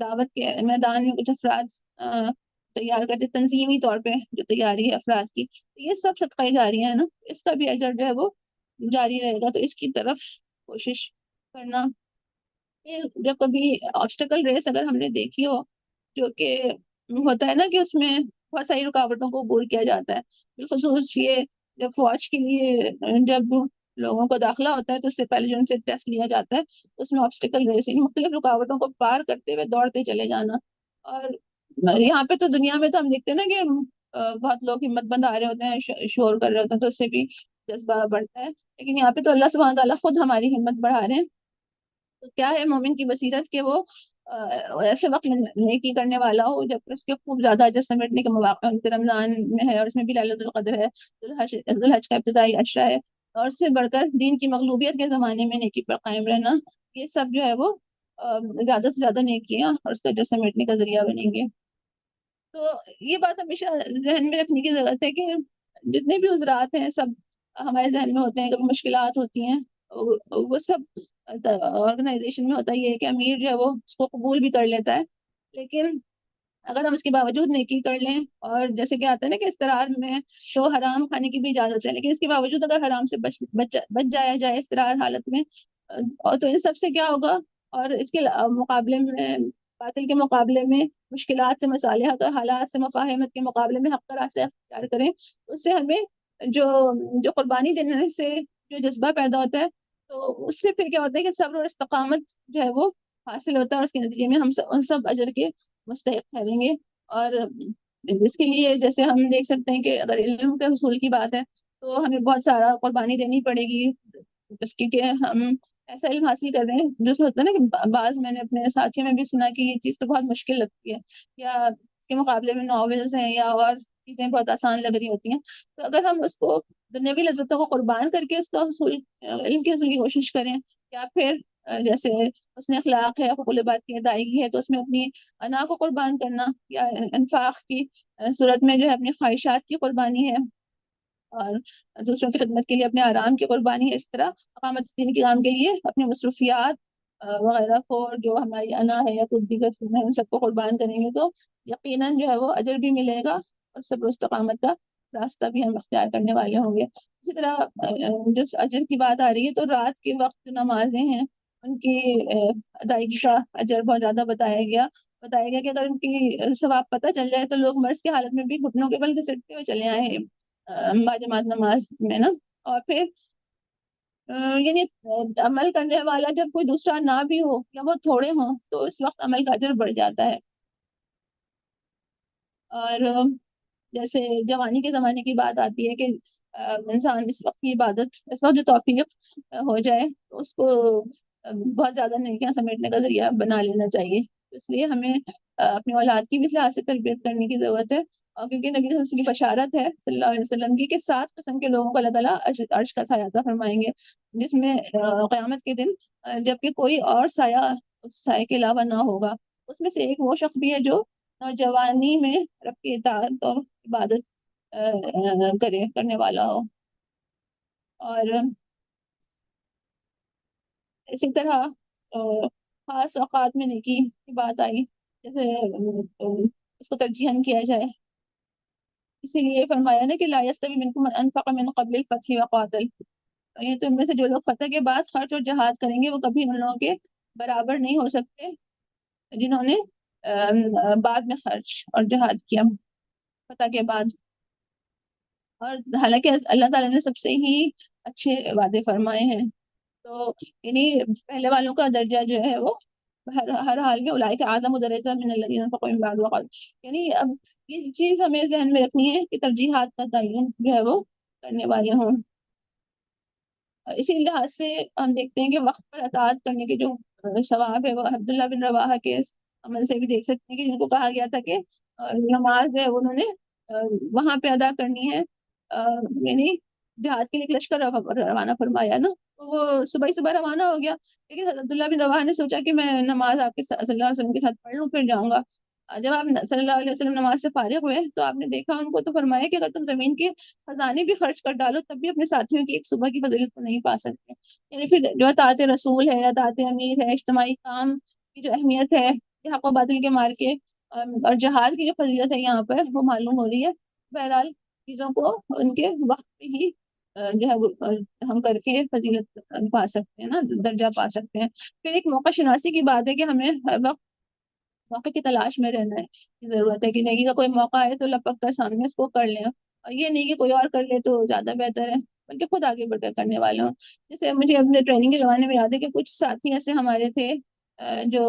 دعوت کے میدان میں کچھ افراد تیار کرتے، تنظیمی طور پہ جو تیاری ہے افراد کی، یہ سب صدقہ جاریہ ہے نا، اس کا بھی اجر جو ہے وہ جاری رہے گا، تو اس کی طرف کوشش کرنا۔ جب کبھی آبسٹیکل ریس اگر ہم نے دیکھی ہو، جو کہ ہوتا ہے نا کہ اس میں بہت ساری رکاوٹوں کو عبور کیا جاتا ہے، بالخصوص یہ جب فوج کے لیے جب لوگوں کو داخلہ ہوتا ہے تو اس سے پہلے جو ان سے ٹیسٹ لیا جاتا ہے اس میں آبسٹیکل ریسنگ مختلف رکاوٹوں کو پار کرتے ہوئے دوڑتے چلے جانا۔ اور یہاں پہ تو دنیا میں تو ہم دیکھتے ہیں نا کہ بہت لوگ ہمت بند آ رہے ہوتے ہیں، شور کر رہے ہوتے ہیں، تو اس سے بھی جذبہ بڑھتا ہے، لیکن یہاں پہ تو اللہ سبحانہ تعالیٰ خود ہماری ہمت بڑھا رہے ہیں۔ تو کیا ہے مومن کی بصیرت کہ وہ ایسے وقت نیکی کرنے والا ہو جب اس کے خوب زیادہ اجر سمیٹنے کے مواقع رمضان میں ہے، اور اس میں بھی لیلۃ القدر ہے، ذوالحج کا ابتدائی عشرہ ہے، اور اس سے بڑھ کر دین کی مغلوبیت کے زمانے میں نیکی پر قائم رہنا، یہ سب جو ہے وہ زیادہ سے زیادہ نیکیاں اور اس کا اجر سمیٹنے کا ذریعہ بنیں گے۔ تو یہ بات ہمیشہ ذہن میں رکھنے کی ضرورت ہے کہ جتنے بھی عذرات ہیں سب ہمارے ذہن میں ہوتے ہیں، کبھی مشکلات ہوتی ہیں، وہ سب آرگنائزیشن میں ہوتا ہی ہے کہ امیر جو ہے وہ اس کو قبول بھی کر لیتا ہے، لیکن اگر ہم اس کے باوجود نیکی کر لیں، اور جیسے کہ آتا ہے نا کہ استرار میں تو حرام کھانے کی بھی اجازت ہے، لیکن اس کے باوجود اگر حرام سے بچ جایا جائے استرار حالت میں، اور تو ان سب سے کیا ہوگا، اور اس کے مقابلے میں باطل کے مقابلے میں مشکلات سے، مصالحت اور حالات سے مفاہمت کے مقابلے میں حق کا راستہ اختیار کریں، اس سے ہمیں جو قربانی دینے سے جو جذبہ پیدا ہوتا ہے، تو اس سے پھر کیا ہوتا ہے کہ صبر اور استقامت جو ہے وہ حاصل ہوتا ہے، اور اس کے نتیجے میں ہم ان سب اجر کے مستحق ٹھہریں گے۔ اور اس کے لیے جیسے ہم دیکھ سکتے ہیں کہ اگر علم کے حصول کی بات ہے تو ہمیں بہت سارا قربانی دینی پڑے گی، اس کی کہ ہم ایسا علم حاصل کر رہے ہیں جو ہوتا ہے نا کہ بعض میں نے اپنے ساتھیوں میں بھی سنا کہ یہ چیز تو بہت مشکل لگتی ہے، یا اس کے مقابلے میں ناولز ہیں یا اور چیزیں بہت آسان لگ رہی ہوتی ہیں، تو اگر ہم اس کو دنیاوی لذتوں کو قربان کر کے اس کا علم کے حصول کی کوشش کریں، یا پھر جیسے اس نے اخلاق ہے، حقوق العباد کی ادائیگی ہے، تو اس میں اپنی انا کو قربان کرنا، یا انفاق کی صورت میں جو ہے اپنی خواہشات کی قربانی ہے، اور دوسروں کی خدمت کے لیے اپنے آرام کی قربانی ہے، اس طرح اقامت دین کے کام کے لیے اپنی مصروفیات وغیرہ کو جو ہماری انا ہے یا کچھ دیگر چیزیں ہیں ان سب کو قربان کریں گے، تو یقیناً جو ہے وہ اجر بھی ملے گا اور صبر و استقامت کا راستہ بھی ہم اختیار کرنے والے ہوں گے. اسی طرح جو اجر کی بات آ رہی ہے تو رات کے وقت جو نمازیں ہیں ان کی ادائیگی کا اجر بہت زیادہ بتایا گیا کہ اگر ان کی ثواب پتہ چل جائے تو لوگ مرض کی حالت میں بھی گھٹنوں کے بل گھسٹتے ہوئے چلے آئے ہیں باجماعت نماز میں نا. اور پھر یعنی عمل کرنے والا جب کوئی دوسرا نہ بھی ہو یا وہ تھوڑے ہوں تو اس وقت عمل کا اجر بڑھ جاتا ہے. اور جیسے جوانی کے زمانے کی بات آتی ہے کہ انسان اس وقت کی عبادت اس وقت جو توفیق ہو جائے تو اس کو بہت زیادہ نیکیاں سمیٹنے کا ذریعہ بنا لینا چاہیے. اس لیے ہمیں اپنی اولاد کی بھی اس لحاظ سے تربیت کرنے کی ضرورت ہے. اور کیونکہ نبی صلی اللہ علیہ وسلم کی بشارت ہے صلی اللہ علیہ وسلم کی کہ 7 قسم کے لوگوں کو اللہ تعالیٰ عرش کا سایہ عطا فرمائیں گے جس میں قیامت کے دن جبکہ کوئی اور سایہ اس سائے کے علاوہ نہ ہوگا. اس میں سے ایک وہ شخص بھی ہے جو نوجوانی میں رب کی اطاعت اور عبادت کرنے والا ہو. اور اسی طرح خاص اوقات میں نیکی کی بات آئی جیسے اس کو ترجیحاً کیا جائے. اسی لیے فرمایا نا کہ لا یستوی منکم من انفق من قبل الفتح وقاتل. یہ تو ان میں سے جو لوگ فتح کے بعد خرچ اور جہاد کریں گے وہ کبھی ان لوگوں کے برابر نہیں ہو سکتے جنہوں نے بعد میں خرچ اور جہاد کیا فتح کے بعد. اور حالانکہ اللہ تعالیٰ نے سب سے ہی اچھے وعدے فرمائے ہیں تو یعنی پہلے والوں کا درجہ جو ہے وہ ہر حال میں اولئک اعظم درجۃ من الذین انفقوا من بعد وقاتلوا. یعنی اب یہ چیز ہمیں ذہن میں رکھنی ہے کہ ترجیحات کا تعین جو ہے وہ کرنے والے ہوں. اسی لحاظ سے ہم دیکھتے ہیں کہ وقت پر اطاعت کرنے کے جو ثواب ہے وہ عبداللہ بن رواحہ کے عمل سے بھی دیکھ سکتے ہیں کہ جن کو کہا گیا تھا کہ نماز ہے انہوں نے وہاں پہ ادا کرنی ہے یعنی جہاد کے لیے لشکر روانہ فرمایا نا تو وہ صبح ہی صبح روانہ ہو گیا. لیکن عبداللہ بن رواحہ نے سوچا کہ میں نماز آپ کے صلی اللہ علیہ وسلم کے ساتھ پڑھ لوں پھر جاؤں گا. جب آپ صلی اللہ علیہ وسلم نماز سے فارغ ہوئے تو آپ نے دیکھا ان کو تو فرمایا کہ اگر تم زمین کے خزانے بھی خرچ کر ڈالو تب بھی اپنے ساتھیوں کی ایک صبح کی فضیلت کو نہیں پا سکتے. یعنی پھر جو اطاعت رسول ہے اطاعت امیر ہے اجتماعی کام کی جو اہمیت ہے حق و باطل کے مار کے اور جہاد کی جو فضیلت ہے یہاں پر وہ معلوم ہو رہی ہے. بہرحال چیزوں کو ان کے وقت پہ ہی جو ہے ہم کر کے فضیلت پا سکتے ہیں نا درجہ پا سکتے ہیں. پھر ایک موقع شناسی کی بات ہے کہ ہمیں ہر وقت موقع کی تلاش میں رہنا ہے. ضرورت ہے کہ نیکی کا کوئی موقع ہے تو لپک کر سامنے اس کو کر لیں اور یہ نہیں کہ کوئی اور کر لے تو زیادہ بہتر ہے بلکہ خود آگے بڑھ کر کرنے والا ہوں. جیسے مجھے اپنے ٹریننگ کے زمانے میں یاد ہے کہ کچھ ساتھی ایسے ہمارے تھے جو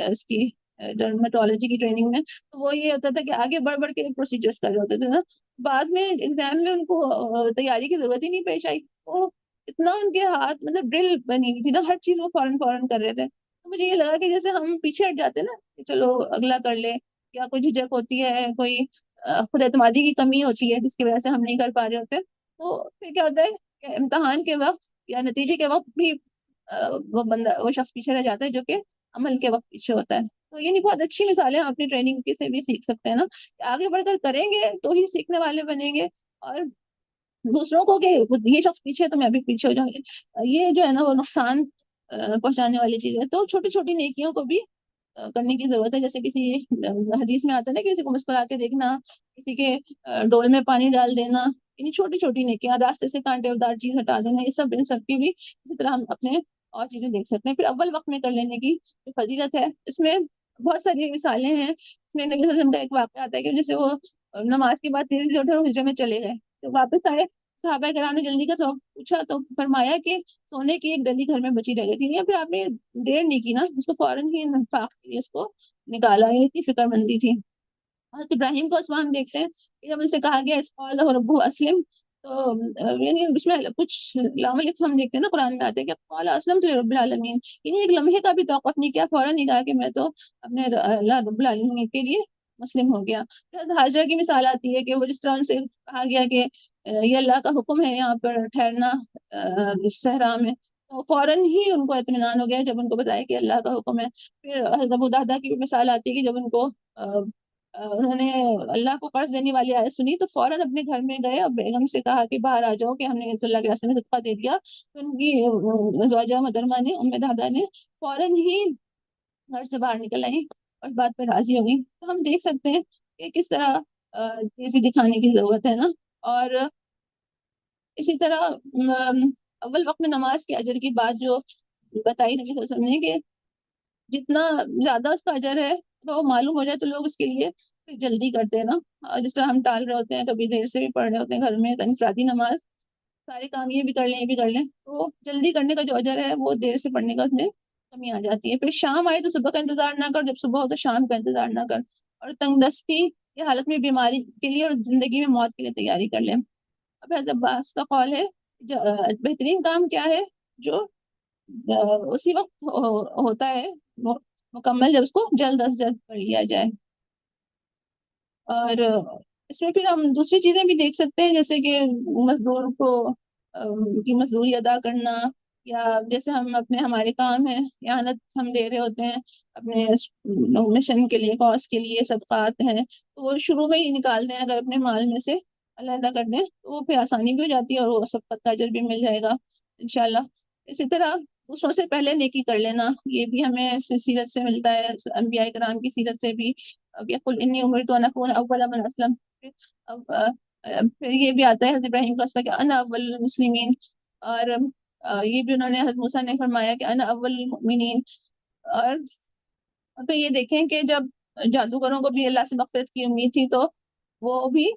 اس کی ڈرمیٹولوجی کی ٹریننگ میں تو وہ یہ ہوتا تھا کہ آگے بڑھ بڑھ کے پروسیجرز کر رہے ہوتے تھے نا. بعد میں ایگزام میں ان کو تیاری کی ضرورت ہی نہیں پیش آئی. وہ اتنا ان کے ہاتھ مطلب ڈرل بنی ہوئی تھی نا ہر چیز وہ فوراً فوراً کر رہے تھے. تو مجھے یہ لگا کہ جیسے ہم پیچھے ہٹ جاتے نا کہ چلو اگلا کر لے یا کوئی جھجک ہوتی ہے کوئی خود اعتمادی کی کمی ہوتی ہے جس کی وجہ سے ہم نہیں کر پا رہے ہوتے تو پھر کیا ہوتا ہے کہ امتحان کے وقت یا نتیجے کے وقت بھی وہ شخص پیچھے رہ جاتا ہے جو کہ عمل کے وقت پیچھے ہوتا ہے. تو یہ نہیں بہت اچھی مثالیں ہم اپنی ٹریننگ سے بھی سیکھ سکتے ہیں نا کہ آگے بڑھ کر کریں گے تو ہی سیکھنے والے بنیں گے اور دوسروں کو کہ یہ شخص پیچھے ہے تو میں بھی پیچھے ہو جاؤں گی یہ جو ہے نا وہ نقصان پہنچانے والی چیز ہے. تو چھوٹی چھوٹی نیکیوں کو بھی کرنے کی ضرورت ہے. جیسے کسی حدیث میں آتا ہے نا کسی کو مسکرا کے دیکھنا کسی کے ڈول میں پانی ڈال دینا یعنی چھوٹی چھوٹی نیکیاں راستے سے کانٹے دار چیز ہٹا دینا یہ سب ان سب کی بھی اسی طرح ہم اپنے اور چیزیں دیکھ سکتے ہیں. پھر اول وقت میں کر لینے کی جو فضیلت ہے اس میں بہت ساری مثالیں ہیں. اس میں نبی صلی اللہ علیہ وسلم کا ایک واقعہ آتا ہے کہ جیسے وہ نماز کے بعد تیزی سے اٹھے اور ہجرے میں چلے گئے تو واپس آئے صحابہ کرام نے جلدی کا سبب پوچھا تو فرمایا کہ سونے کی ایک ڈلی گھر میں بچی رہ گئی تھی. یا پھر آپ نے دیر نہیں کی نا اس کو فوراً ہی انفاق کے لیے اس کو نکالا. یہ اتنی فکر مندی تھی. حضرت ابراہیم کو اس وقت ہم دیکھتے ہیں کہ جب ان سے کہا گیا اس قال ربہ اسلم تو یعنی اس میں کچھ لام الف ہم دیکھتے ہیں نا قرآن میں آتے ہیں کہ قال اسلمت لرب العالمین یعنی ایک لمحے کا بھی توقف نہیں کیا فوراً نہیں کہا کہ میں تو اپنے اللہ رب العالمین کے لیے مسلم ہو گیا. حاجرہ کی مثال آتی ہے کہ وہ جس طرح ان سے کہا گیا کہ یہ اللہ کا حکم ہے یہاں پر ٹھہرنا صحرا میں تو فوراً ہی ان کو اطمینان ہو گیا جب ان کو بتایا کہ اللہ کا حکم ہے. پھر حضرت ابو درداء کی بھی مثال آتی ہے کہ جب ان کو انہوں نے اللہ کو قرض دینے والی آیت سنی تو فوراً اپنے گھر میں گئے اور بیگم سے کہا کہ باہر آ جاؤ کہ ہم نے رسول اللہ کے راستے میں صدقہ دے دیا. تو ان کی زوجہ محترمہ نے ام درداء نے فوراً ہی گھر سے باہر نکل آئی اور بات پر راضی ہو گئی، تو ہم دیکھ سکتے ہیں کہ کس طرح تیزی دکھانے کی ضرورت ہے نا. اور اسی طرح اول وقت میں نماز کے اجر کی بات جو بتائی نبی صلی اللہ علیہ وسلم نے کہ جتنا زیادہ اس کا اجر ہے تو معلوم ہو جائے تو لوگ اس کے لیے پھر جلدی کرتے ہیں نا. اور جس طرح ہم ٹال رہے ہوتے ہیں، کبھی دیر سے بھی پڑھ رہے ہوتے ہیں گھر میں انفرادی نماز، سارے کام یہ بھی کر لیں یہ بھی کر لیں، تو جلدی کرنے کا جو اجر ہے وہ دیر سے پڑھنے کا اس میں کمی آ جاتی ہے. پھر شام آئے تو صبح کا انتظار نہ کر، جب صبح ہو تو شام کا انتظار نہ کر، اور تنگ دستی کی حالت میں بیماری کے لیے اور زندگی میں موت کے لیے تیاری کر لیں. اب حضرت عباس کا قول ہے بہترین کام کیا ہے جو اسی وقت ہوتا ہے مکمل جب اس کو جلد از جلد کر لیا جائے. اور اس میں پھر ہم دوسری چیزیں بھی دیکھ سکتے ہیں، جیسے کہ مزدور کو کی مزدوری ادا کرنا، یا جیسے ہمارے کام ہیں اعانت ہم دے رہے ہوتے ہیں اپنے مشن کے لیے، کاز کے لیے، صدقات ہیں، تو وہ شروع میں ہی نکال دیں اگر اپنے مال میں سے علیحدہ کر دیں تو وہ پھر آسانی بھی ہو جاتی ہے اور وہ صدقات کا اجر بھی مل جائے گا انشاءاللہ. اسی طرح دوسروں سے پہلے نیکی کر لینا، یہ بھی ہمیں سیرت سے ملتا ہے، انبیاء کرام کی سیرت سے بھی کہ قل انی امرت ان اکون اول من اسلم. پھر یہ بھی آتا ہے حضرت ابراہیم کا اس کہ انا اول المسلمین، اور یہ بھی انہوں نے حضرت موسیٰ نے فرمایا کہ انا اول المؤمنین. اور پھر یہ دیکھیں کہ جب جادوگروں کو بھی اللہ سے مغفرت کی امید تھی تو وہ بھی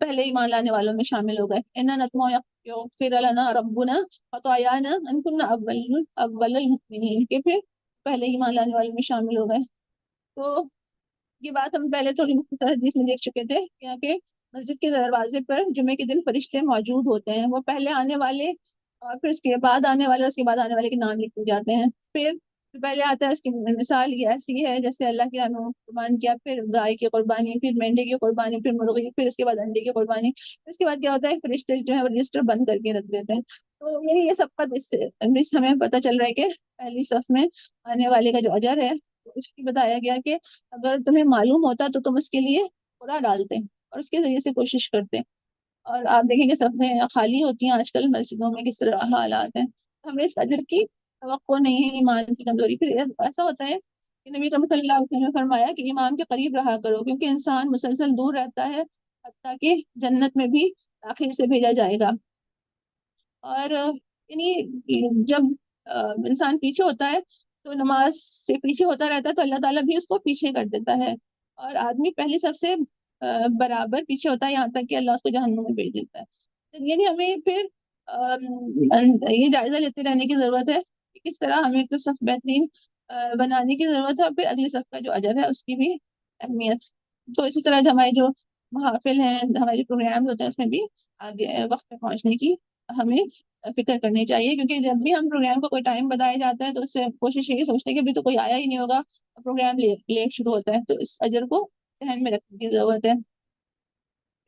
پہلے ایمان لانے والوں میں شامل ہو گئے. انا نطمع یغفر لنا ربنا خطایانا ان كنا اول المؤمنین، کہ پھر پہلے ایمان لانے والوں میں شامل ہو گئے. تو یہ بات ہم پہلے تھوڑی مختصر حدیث میں دیکھ چکے تھے کہ مسجد کے دروازے پر جمعے کے دن فرشتے موجود ہوتے ہیں، وہ پہلے آنے والے اور پھر اس کے بعد آنے والے اور اس کے بعد آنے والے کے نام لکھے جاتے ہیں. پھر پہلے آتا ہے اس کی مثال یہ ایسی ہے جیسے اللہ کی راہ میں قربان کیا، پھر گائے کی قربانی، پھر مینڈے کی قربانی، پھر مرغی، پھر اس کے بعد انڈے کی قربانی. پھر اس کے بعد کیا ہوتا ہے، فرشتے جو ہے وہ رجسٹر بند کر کے رکھ دیتے ہیں. تو یہ سب اس سے ہمیں پتہ چل رہا ہے کہ پہلی صف میں آنے والے کا جو اجر ہے اس کی بتایا گیا کہ اگر تمہیں معلوم ہوتا تو تم اس کے لیے پورا ڈالتے اور اس کے ذریعے سے کوشش کرتے. اور آپ دیکھیں کہ صفیں خالی ہوتی ہیں آج کل مسجدوں میں، کس طرح حالات ہیں. ہمیں اس اجر کی توقع نہیں ہے، ایمان کی کمزوری. پھر ایسا ہوتا ہے کہ نبی کریم صلی اللہ علیہ وسلم نے فرمایا کہ امام کے قریب رہا کرو، کیونکہ انسان مسلسل دور رہتا ہے حتیٰ کہ جنت میں بھی تاخیر سے بھیجا جائے گا. اور یعنی جب انسان پیچھے ہوتا ہے تو نماز سے پیچھے ہوتا رہتا ہے تو اللہ تعالیٰ بھی اس کو پیچھے کر دیتا ہے، اور آدمی پہلی سب سے برابر پیچھے ہوتا ہے یہاں تک کہ اللہ اس کو جہنم میں بھیج دیتا ہے. یعنی ہمیں پھر یہ جائزہ لیتے رہنے کی ضرورت ہے کہ کس طرح ہمیں تو صف بہترین بنانے کی ضرورت ہے، اور پھر اگلی صف کا جو اجر ہے اس کی بھی اہمیت. تو اسی طرح ہمارے جو محافل ہیں، ہمارے پروگرام ہوتے ہیں، اس میں بھی آگے وقت پہ پہنچنے کی ہمیں فکر کرنی چاہیے، کیونکہ جب بھی ہم پروگرام کو کوئی ٹائم بتایا جاتا ہے تو اس سے کوشش یہ سوچتے ہیں کہ ابھی تو کوئی آیا ہی نہیں ہوگا، پروگرام لیٹ شروع ہوتا ہے، تو اس اجر کو ذہن میں رکھنے کی ضرورت ہے.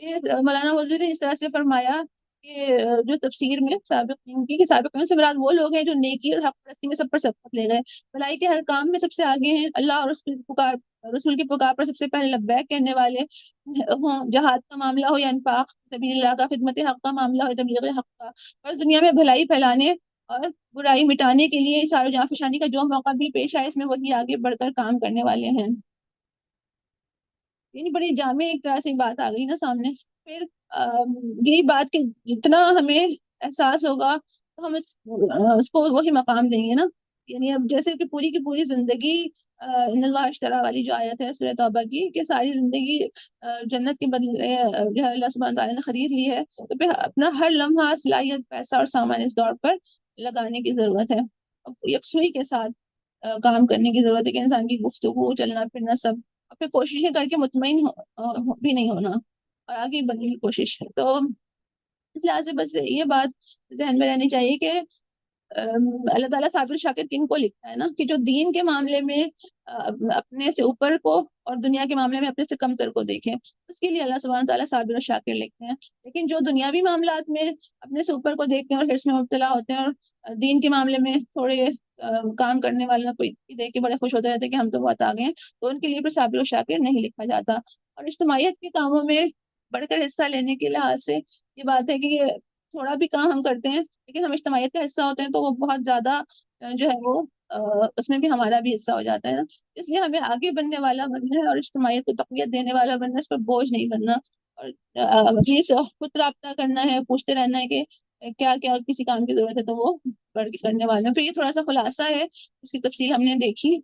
پھر مولانا حضور نے اس طرح سے فرمایا کہ جو تفسیر میں سابقین کی، کہ سابقین سے مراد وہ لوگ ہیں جو نیکی اور حق پرستی میں سب پر سبقت لے گئے، بھلائی کے ہر کام میں سب سے آگے ہیں، اللہ اور رسول کی پکار پر سب سے پہلے لبیک کہنے والے ہوں، جہاد کا معاملہ ہو یا انفاق سبیل اللہ کا، خدمت حق کا معاملہ ہو یا تبلیغ حق کا، اور دنیا میں بھلائی پھیلانے اور برائی مٹانے کے لیے اشارہ جہاں فشانی کا جو موقع بھی پیش آئے اس میں وہی آگے بڑھ کر کام کرنے والے ہیں. یعنی بڑی جامع ایک طرح سے بات آ گئی نا سامنے. پھر یہی بات کہ جتنا ہمیں احساس ہوگا تو ہم اس کو وہی مقام دیں گے نا. یعنی اب جیسے کہ پوری کی پوری زندگی ان اللہ اشترا والی جو آیت ہے سورہ توبہ کی، کہ ساری زندگی جنت کے بدلے جو ہے اللہ سبحانہ تعالیٰ نے خرید لی ہے، تو پھر اپنا ہر لمحہ صلاحیت، پیسہ اور سامان اس دور پر لگانے کی ضرورت ہے. یکسوئی کے ساتھ کام کرنے کی ضرورت ہے کہ انسان کی گفتگو، چلنا پھرنا سب، اور پھر کوششیں کر کے مطمئن بھی نہیں ہونا اور آگے بڑھنے کی کوشش ہے. تو اس لحاظ سے بس یہ بات ذہن میں رہنی چاہیے کہ اللہ تعالیٰ صابر شاکر کن کو لکھتا ہے نا، کہ جو دین کے معاملے میں اپنے سے اوپر کو اور دنیا کے معاملے میں اپنے سے کم تر کو دیکھیں، اس کے لیے اللہ سبحانہ تعالیٰ صابر و شاکر لکھتے ہیں. لیکن جو دنیاوی معاملات میں اپنے سے اوپر کو دیکھتے ہیں اور حرص میں مبتلا ہوتے ہیں اور دین کے معاملے میں تھوڑے کام کرنے والوں کو دیکھ کے بڑے خوش ہوتے رہتے ہیں کہ ہم تو بہت آگے ہیں، تو ان کے لیے پھر صابر و شاکر نہیں لکھا جاتا. اور اجتماعیت کے کاموں میں بڑھ کر حصہ لینے کے لحاظ سے یہ بات ہے کہ تھوڑا بھی کام ہم کرتے ہیں لیکن ہم اجتماعیت کا حصہ ہوتے ہیں تو وہ بہت زیادہ جو ہے وہ اس میں بھی ہمارا بھی حصہ ہو جاتا ہے نا. اس لیے ہمیں آگے بننے والا بننا ہے اور اجتماعیت کو تقویت دینے والا بننا ہے، اس پر بوجھ نہیں بننا. اور یہ خود رابطہ کرنا ہے، پوچھتے رہنا ہے کہ کیا کیا کسی کام کی ضرورت ہے تو وہ پڑھ کے کرنے والے ہیں. پھر یہ تھوڑا سا خلاصہ ہے، اس کی تفصیل ہم نے دیکھی.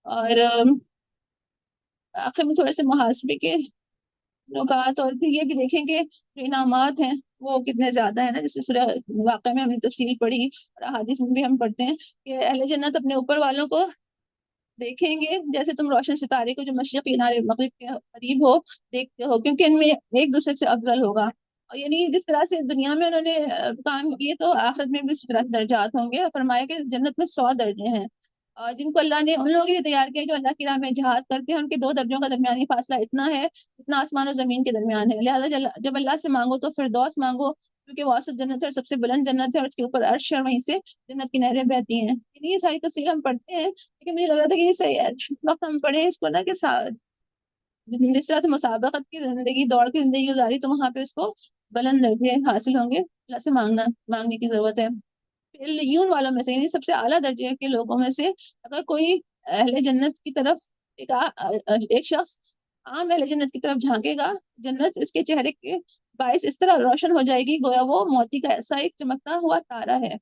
اور آخر میں تھوڑے سے محاسبے کے نکات، اور پھر یہ بھی دیکھیں کہ جو انعامات ہیں وہ کتنے زیادہ ہیں نا. جیسے سورہ واقعہ میں ہم نے تفصیل پڑھی اور احادیث میں بھی ہم پڑھتے ہیں کہ اہل جنت اپنے اوپر والوں کو دیکھیں گے جیسے تم روشن ستارے کو جو مشرق کنارے مغرب کے قریب ہو دیکھتے ہو، کیونکہ ان میں ایک دوسرے سے افضل ہوگا. اور یعنی جس طرح سے دنیا میں انہوں نے کام کیے تو آخرت میں بھی اس طرح سے درجات ہوں گے. اور فرمایا کہ جنت میں 100 درجے ہیں، اور جن کو اللہ نے ان لوگوں کے لیے تیار کیا جو اللہ کی راہ میں جہاد کرتے ہیں. ان کے 2 درجوں کا درمیانی فاصلہ اتنا ہے اتنا آسمان و زمین کے درمیان ہے. لہٰذا جب اللہ سے مانگو تو فردوس مانگو، کیونکہ وہ اوسط جنت ہے اور سب سے بلند جنت ہے، اور اس کے اوپر عرش ہے اور وہیں سے جنت کی نہریں بہتی ہیں. یہ ساری تفصیل ہم پڑھتے ہیں، لیکن مجھے لگ رہا تھا کہ یہ صحیح ہے اس وقت ہم پڑھیں اس کو نا کہ جس طرح سے مسابقت کی زندگی، دوڑ کی زندگی گزاری، تو وہاں پہ اس کو بلند درجے حاصل ہوں گے. اللہ سے مانگنے کی ضرورت ہے. یون والوں میں سے یعنی سب سے اعلیٰ درجے کے لوگوں میں سے اگر کوئی اہل جنت کی طرف ایک شخص عام اہل جنت کی طرف جھانکے گا، جنت اس کے چہرے کے باعث اس طرح روشن ہو جائے گی گویا وہ موتی کا ایسا ایک چمکتا ہوا تارا ہے.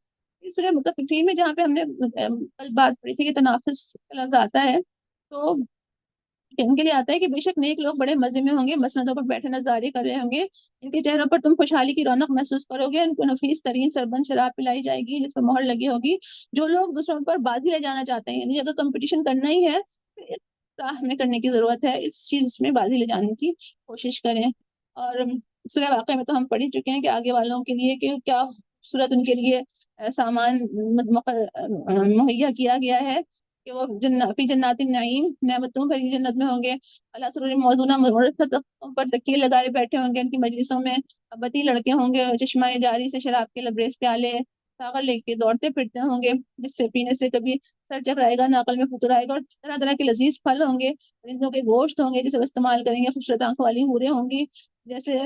سورہ مطففین میں جہاں پہ ہم نے کل بات پڑھی تھی کہ تنافس کا لفظ آتا ہے، تو ان کے لیے آتا ہے کہ بے شک نیک لوگ بڑے مزے میں ہوں گے، مسندوں پر بیٹھے نظارے کر رہے ہوں گے. ان کے چہروں پر تم خوشحالی کی رونق محسوس کرو گے. ان کو نفیس ترین سربند شراب پلائی جائے گی جس پر مہر لگی ہوگی. جو لوگ دوسروں پر بازی لے جانا چاہتے ہیں، یعنی اگر کمپٹیشن کرنا ہی ہے تو اس راہ میں کرنے کی ضرورت ہے، اس چیز میں بازی لے جانے کی کوشش کریں. اور سورہ واقعہ میں تو ہم پڑھ ہی چکے ہیں کہ آگے والوں کے لیے کہ کیا صورت ان کے لیے سامان مہیا کیا گیا ہے کہ وہ فی جنات النعیم، نعمتوں بھری جنت میں ہوں گے. اللہ سرور موضونہ پر تکیے لگائے بیٹھے ہوں گے. ان کی مجلسوں میں ابتی لڑکے ہوں گے، چشمہ جاری سے شراب کے لبریز پیالے ساغر لے کے دوڑتے پھرتے ہوں گے، جس سے پینے سے کبھی سر چکرائے گا نہ عقل میں فطور آئے گا. اور طرح طرح کے لذیذ پھل ہوں گے، پرندوں کے گوشت ہوں گے جسے وہ استعمال کریں گے. خوبصورت آنکھوں والی حوریں ہوں گی جیسے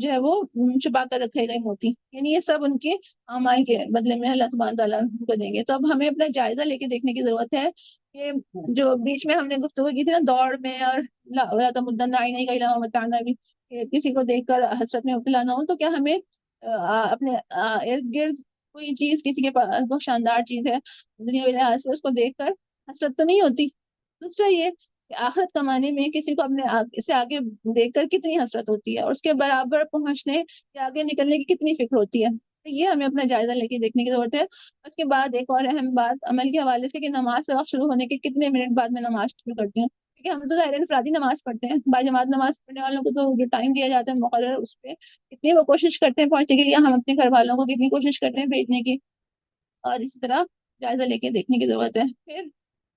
جو ہے وہ چھپا کر رکھے گئے موتی. یعنی یہ سب ان کے اعمال کے بدلے میں اللہ سبحانہ تعالیٰ کو دیں گے. تو اب ہمیں اپنا جائزہ لے کے دیکھنے کی ضرورت ہے کہ جو بیچ میں ہم نے گفتگو کی تھی نا دوڑ میں، اور نہیں کا بھی کسی کو دیکھ کر حسرت میں مبتلا نہ ہو، تو کیا ہمیں اپنے ارد گرد کوئی چیز کسی کے پاس بہت شاندار چیز ہے دنیا لحاظ سے، اس کو دیکھ کر حسرت تو نہیں ہوتی؟ دوسرا یہ کہ آخرت کمانے میں کسی کو اپنے سے آگے دیکھ کر کتنی حسرت ہوتی ہے، اور اس کے برابر پہنچنے یا آگے نکلنے کی کتنی فکر ہوتی ہے. تو یہ ہمیں اپنا جائزہ لے کے دیکھنے کی ضرورت ہے. اس کے بعد ایک اور اہم بات عمل کے حوالے سے کہ نماز کا وقت شروع ہونے کے کتنے منٹ بعد میں نماز شروع کرتی ہوں. کیونکہ ہم تو ظاہر انفرادی نماز پڑھتے ہیں، با جماعت نماز پڑھنے والوں کو تو جو ٹائم دیا جاتا ہے مقرر، اس پہ کتنی وہ کوشش کرتے ہیں پہنچنے کے لیے، ہم اپنے گھر والوں کو کتنی کوشش کرتے ہیں بھیجنے کی. اور اسی طرح جائزہ لے کے دیکھنے کی ضرورت ہے. پھر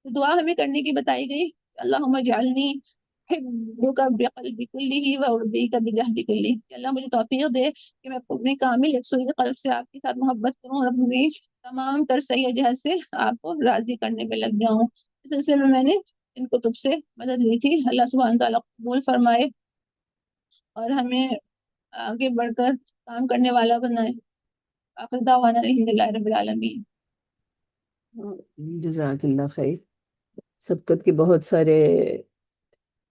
دعا ہمیں کرنے کی بتائی گئی، اللہم اجعلنی احبک بقلبی کلہ وارضیک بجہدی کلہ، کہ اللہ مجھے توفیق دے کہ میں اپنے کامل یکسوئی قلب سے آپ کے ساتھ محبت کروں اور اپنی تمام تر صحیح جہد سے آپ کو راضی کرنے میں لگ جاؤں. اس سلسلے میں نے ان کتب سے مدد لی تھی. اللہ سبحانہ تعالیٰ قبول فرمائے اور ہمیں آگے بڑھ کر کام کرنے والا بنائے. آخر دعوانا الحمدللہ رب العالمین. جزاک اللہ خیر. سبقت کے بہت سارے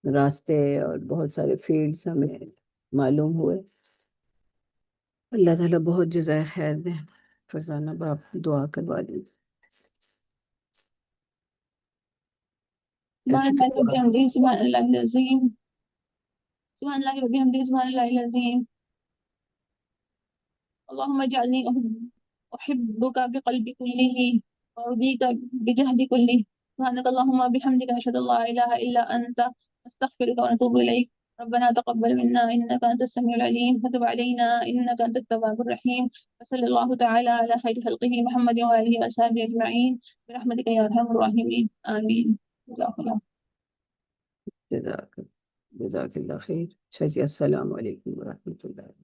راستے اور بہت سارے فیلڈز ہمیں معلوم ہوئے. اللہ تعالیٰ بہت جزائے خیر دے. فرزانہ باپ دعا کروا لیجیے. سبحان اللہ وبحمدہ سبحان اللہ العظیم سبحان اللہ وبحمدہ سبحان اللہ العظیم. اللهم اجعلني احبك بقلبي كله وارضيك بجهدي كله. سبحانك اللهم وبحمدك نشهد ان لا اله الا انت نستغفرك ونتوب اليك. ربنا تقبل منا انك انت السميع العليم وتب علينا انك انت التواب الرحيم. وصلى الله تعالى على خير خلقه محمد واله وصحبه اجمعين برحمتك يا ارحم الراحمين آمين. جزاک اللہ خیر. اچھا جی، السلام علیکم ورحمۃ اللہ.